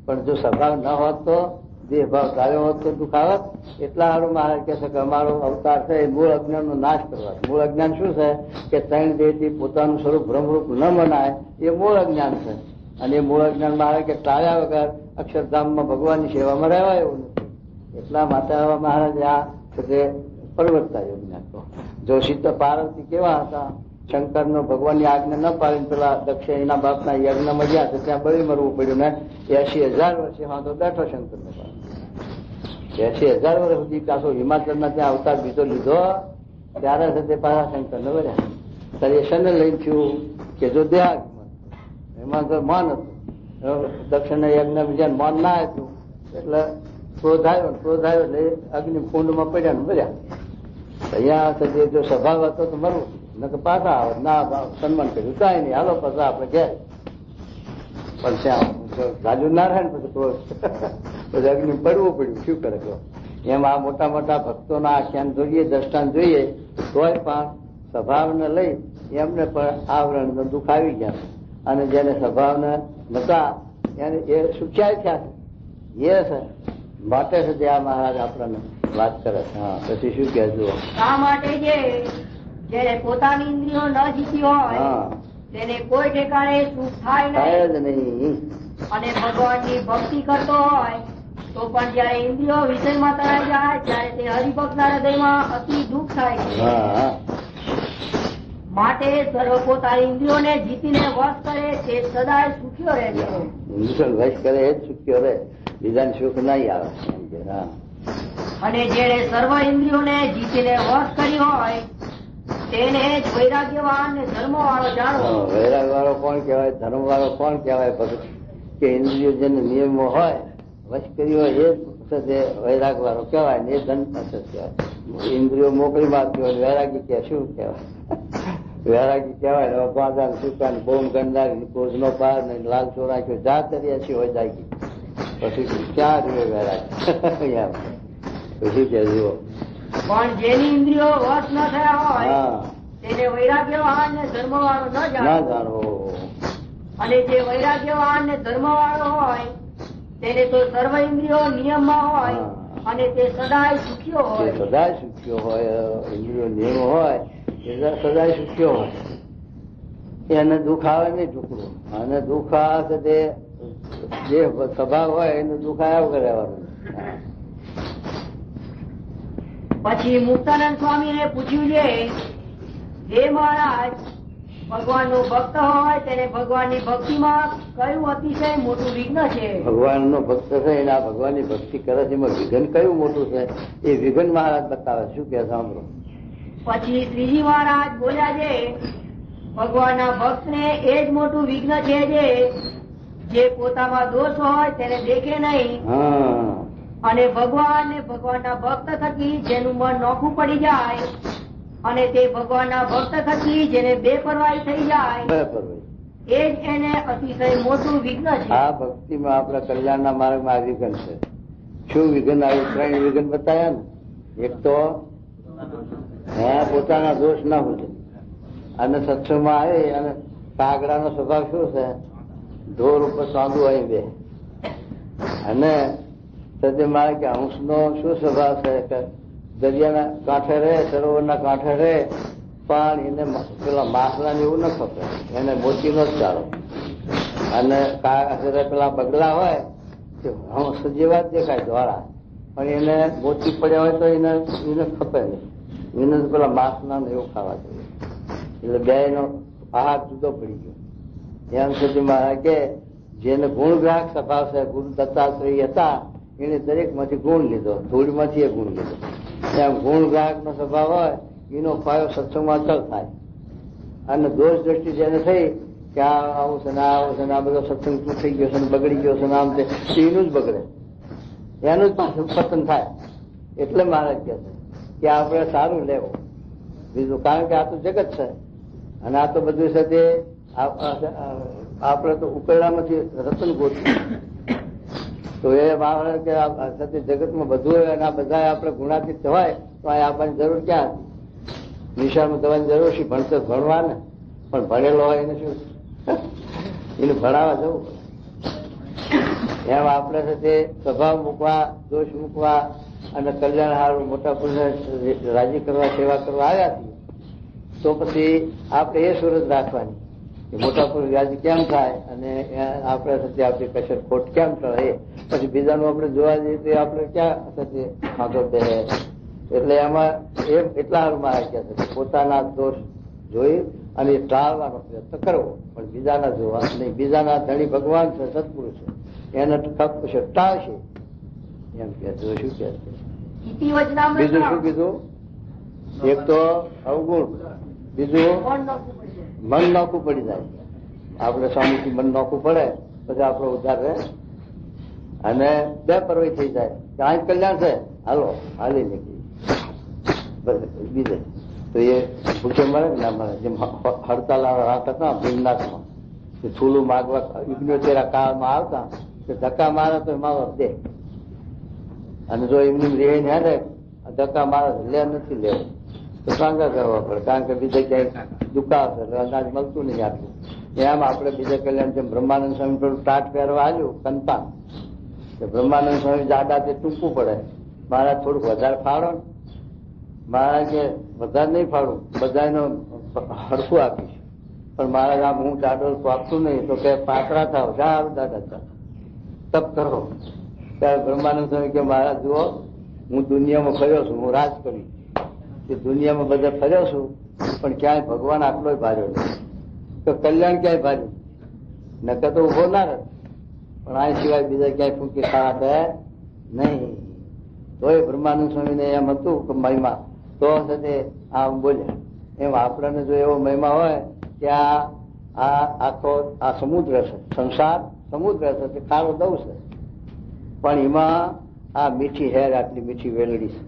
પણ જો સ્વભાવ ન હોત તો દેહ ભાવ ટાળ્યો હોત તો દુઃખ આવત. એટલા સારું મહારાજ કહે છે કે અમારો અવતાર છે એ મૂળ અજ્ઞાનનો નાશ કરવા. મૂળ અજ્ઞાન શું છે કે ત્રણ દેહથી પોતાનું સ્વરૂપ ભ્રમરૂપ ન મનાય એ મૂળ અજ્ઞાન છે. અને એ મૂળ અજ્ઞાન મહારાજ કે ટાળ્યા વગર અક્ષરધામમાં ભગવાનની સેવામાં રહેવાય એવું નથી. એટલા માટે મહારાજે આ છે પરવર્તા યોજના નાખો. જો સીતા પાર્વતી કેવા હતા? શંકરનો ભગવાનની આજ્ઞા ન પાડીને પેલા દક્ષિણ એના બાપના યજ્ઞમાં ગયા તો ત્યાં બળી મરવું પડ્યું ને 80,000 વર્ષે હા તો બેઠો શંકરનો બાપ. 80,000 વર્ષ સુધી પાછો હિમાચલમાં ત્યાં અવતાર બીજો લીધો ત્યારે તે પાછા શંકરને બળ્યા. ત્યારે એ શને લઈને થયું કે જો દેહાગમન એમાં તો મન હતું. દક્ષિણ યજ્ઞ બીજા મન ના આપ્યું એટલે ક્રોધ આવ્યો એટલે અગ્નિ કુંડમાં પડ્યા ને બળ્યા. અહીંયા જો સ્વભાવ હતો તો મરવું પાછા આવે ના સન્માન કર્યું કાંઈ નહીં હાલો પાછા આપણે ઘેર. પણ ત્યાં રાજુ નારાયણ પછી અગ્નિ પડવું પડ્યું. શું કરે કહો? એમ આ મોટા મોટા ભક્તોના આખ્યાન જોઈએ, દ્રષ્ટાંત જોઈએ તોય પણ સ્વભાવને લઈ એમને પણ આવરણનો દુઃખ આવી ગયા. અને જેને સ્વભાવને નતા એને એ સુખ્યાય થયા છે. એ છે માટે છે આ મહારાજ આપણને વાત કરે છે. હા, પછી શું કહેજો? શા માટે જેને પોતાની ઇન્દ્રિયો ન જીતી હોય તેને કોઈ ઠેકાણે સુખ થાય જ નહીં. અને ભગવાનની ભક્તિ કરતો હોય તો પણ જયારે ઇન્દ્રિયો વિષયમાં તરાઈ જાય ત્યારે તે હરિભક્તના હૃદયમાં અતિ દુઃખ થાય છે. માટે સર્વ પોતાની ઇન્દ્રિયોને જીતીને વશ કરે તે સદાય સુખ્યો રહે છે. ઇન્દ્રિયો વશ કરે એ જ સુખ્યો રહે, બીજાને સુખ નહીં આવે. અને જેને સર્વ ઇન્દ્રિયોને જીતીને વશ કરી હોય તેને જ વૈરાગ્યવાન ને ધર્મ વાળો જાણો. વૈરાગ વાળો કોણ કહેવાય? ધર્મ વાળો કોણ કહેવાય? કે ઇન્દ્રિયો જેને નિયમો હોય વશ કરી હોય એ વૈરાગ વાળો કહેવાય ને એ ધન કહેવાય. ઇન્દ્રિયો મોકલી મારતી હોય વૈરાગી કે શું કહેવાય? વૈરાગી કહેવાય બાદા સુકાન બોમ ગંડારી કોઝ નો પાર ને લાલ ચોરાખ્યો જાત કરી છે હોય જાગી પછી ક્યાં રહ્યો વૈરાગ? પછી કે જુઓ પણ જેની ઇન્દ્રિયો વશ ન થયા હોય તેને વૈરાગ્યવાન ને ધર્મ વાળો ન જાણવો. અને જે વૈરાગ્યવાન ને ધર્મ વાળો હોય તેને તો સર્વ ઇન્દ્રિયો નિયમમાં હોય અને તે સદાય સુખ્યો હોય. સદાય સુખ્યો હોય. ઇન્દ્રિયો નિયમ હોય સદાય સુખ્યો હોય. એને દુઃખ આવે નહીં ઢુકડું. અને દુઃખ આવે તે જે સ્વભાવ હોય એનું દુઃખ આવ્યા વગર રહેવાનું. પછી મુક્તાનંદ સ્વામી ને પૂછ્યું છે, હે મહારાજ, ભગવાન નો ભક્ત હોય તેને ભગવાનની ભક્તિમાં કયું અતિશય મોટું વિઘ્ન છે? ભગવાન નો ભક્ત છે એના ભગવાનની ભક્તિ કરે છે એમાં વિઘ્ન કયું મોટું છે એ વિઘ્ન મહારાજ બતાવે. શું કે સાંભળો? પછી શ્રીજી મહારાજ બોલ્યા છે, ભગવાનના ભક્ત ને એ જ મોટું વિઘ્ન છે જે પોતામાં દોષ હોય તેને દેખે નહીં. અને ભગવાન ને ભગવાનના ભક્ત થકી જેનું મન નોખું પડી જાય અને તે ભગવાનના ભક્ત થકી જેને બેપરવાહી થઈ જાય એ જ એને અતિશય મોટું વિઘ્ન છે. આ ભક્તિમાં આપણા કલ્યાણના માર્ગમાં આ વિઘ્ન છે. શું વિઘ્ન આવ્યું? 3 વિઘ્ન બતાવ્યા ને. એક તો પોતાના દોષ ના હોય અને સત્સંગમાં આવે અને કાગડાનો સ્વભાવ શું છે? ઢોર ઉપર સાંધું આવી બે. અને સત્ય મારે કે હંસનો શું સ્વભાવ છે કે દરિયાના કાંઠે રહે, સરોવરના કાંઠે રહે, પણ એને પેલા માસલાને એવું ન ખપે, એને મોતીનો જ ચાલો. અને પેલા બગલા હોય હંસ જેવા જ દેખાય ધોળા, પણ એને મોતી પડ્યા હોય તો એને ખપે નહીં. એને પેલા માસલા એવું ખાવા જોઈએ. એટલે બે નો આહાર જુદો પડી ગયો. એમ સુધી મારા કે જેને ગુણગ્રાહક સ્વભાવ છે, ગુરુ દત્તાત્રેય હતા, એને દરેક માંથી ગુણ લીધો, ધૂળ માંથી એ ગુણ લીધો. એમ ગુણગ્રાહક નો સ્વભાવ હોય એનો પાયો સત્સંગમાં ચલ થાય. અને દોષ દ્રષ્ટિ જેને થઈ કે આવું છે ને આવું છે ને આ બધો સત્સંગ થઈ ગયો છે ને બગડી ગયો છે ને આમ છે, એનું જ બગડે, એનું જ પાછું પતન થાય. એટલે મારે કહે છે કે આપણે સારું લેવું બીજું, કારણ કે આ તો જગત છે અને આ તો બધું છે તે આપણે તો ઉકેલામાંથી રતન ગોઠવું. તો એ મારે કે જગતમાં બધું હોય અને આ બધા આપણે ગુણાતીત થવાય તો આ આપવાની જરૂર ક્યાં હતી? નિશાળમાં થવાની જરૂર છે, ભણતર ભણવા ને, પણ ભણેલો હોય એને શું એને ભણાવવા જવું પડે. એમ આપણે સાથે સ્વભાવ મૂકવા, દોષ મૂકવા અને કલ્યાણ હારું મોટા પુરુષને રાજી કરવા, સેવા કરવા આવ્યા છીએ, તો પછી આપણે એ સુરત રાખવાની કે મોટા પુરુષ રાજી કેમ થાય અને આપણે સાથે આપણી કશર ખોટ કેમ ટળે. પછી બીજાનું આપણે જોવા જઈએ તો આપણે ક્યાં સાથે માથો બે. એટલે એમાં એટલા હારું મારા કહે છે પોતાના દોષ જોઈ અને ટાળવાનો પ્રયત્ન કરવો, પણ બીજાના જોવા નહીં. બીજાના ધણી ભગવાન છે, સત્પુરુષ છે, એને ટાળશે એમ કે. શું કે છે બીજું? શું કીધું? એક તો અવગુણ, બીજું મન નોખું પડી જાય. આપણે સ્વામીથી મન નોખું પડે પછી આપણો ઉદ્ધાર રહે. અને બે પરવાઈ થઈ જાય કે આ કલ્યાણ છે, હાલો હાલી નીકળી બીજે. તો એ ભૂખે મળે કે ના મળે? જેમ હડતાલ રાત હતા ભીમનાથમાં, છૂલું માગવા 79 કાળમાં આવતા કે ધક્કા મારે તો મારો દે. અને જો એમની રેહીને હેને ધક્કા મારે લે નથી લેવું તો સાંગા કરવા પડે, કારણ કે બીજે ક્યાંય દુકાળ છે, અનાજ મળતું નહીં આટલું. એમ આપણે બીજા કલ્યાણ જેમ બ્રહ્માનંદ સ્વામી પેલું ટાટ પહેરવા આવ્યું કંતાન, બ્રહ્માનંદ સ્વામી જાડા તે ટૂંકું પડે, મારા થોડુંક વધારે ફાળો. મારા કે વધારે નહીં ફાળું, બધાનો હરખું આપીશ, પણ મારા આમ હું જાડો આપતું નહીં. તો કે પાતળા થાવ, સારું દાદા ચાલ તપ કરો. ત્યારે બ્રહ્માનંદ સ્વામી કે મહારાજ જુઓ, હું દુનિયામાં ફર્યો છું, હું રાજ કરી કે દુનિયામાં બધા ફર્યો છું, પણ ક્યાંય ભગવાન આટલો ભાર્યો નહીં. તો કલ્યાણ ક્યાંય ભાર્યું નકર તો ઉભો ના રહે, પણ આ સિવાય બીજા ક્યાંય ફૂંકી ખાવા દે નહીં. તો એ બ્રહ્માનંદ સ્વામીને એમ હતું કે મહિમા તો સાથે આમ બોલ્યા. એમ આપણને જો એવો મહિમા હોય કે આ આખો આ સમુદ્ર છે, સંસાર સમુદ્ર છે, તે ખારો દઉં છે, પણ એમાં આ મીઠી હેર, આટલી મીઠી વેલડી છે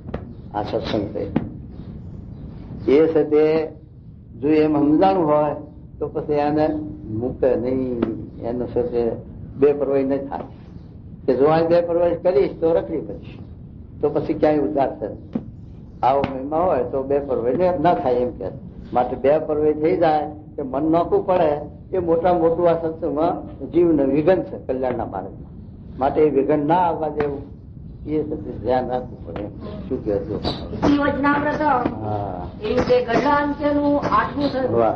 આ સત્સંગ થઈ. એ છે તે જો એમ સમજાણું હોય તો પછી એને મૂકે નહીં. એનો સાથે બે પરવાઈ નહીં થાય કે જો આ બે પરવાઈ કરીશ તો રખડી કરીશ, તો પછી ક્યાંય ઉદ્ધાર થશે. આવો મહિમા હોય તો બે પરવાઈ ના થાય એમ કે. માટે બે પરવાઈ થઈ જાય કે મન નોખું પડે એ મોટા મોટું આ સત્સંગમાં જીવને વિઘન છે કલ્યાણના માર્ગમાં. માટે એ વિઘન ના આવવા દેવું એ ધ્યાન રાખવું પડે. શું કહેતું? હા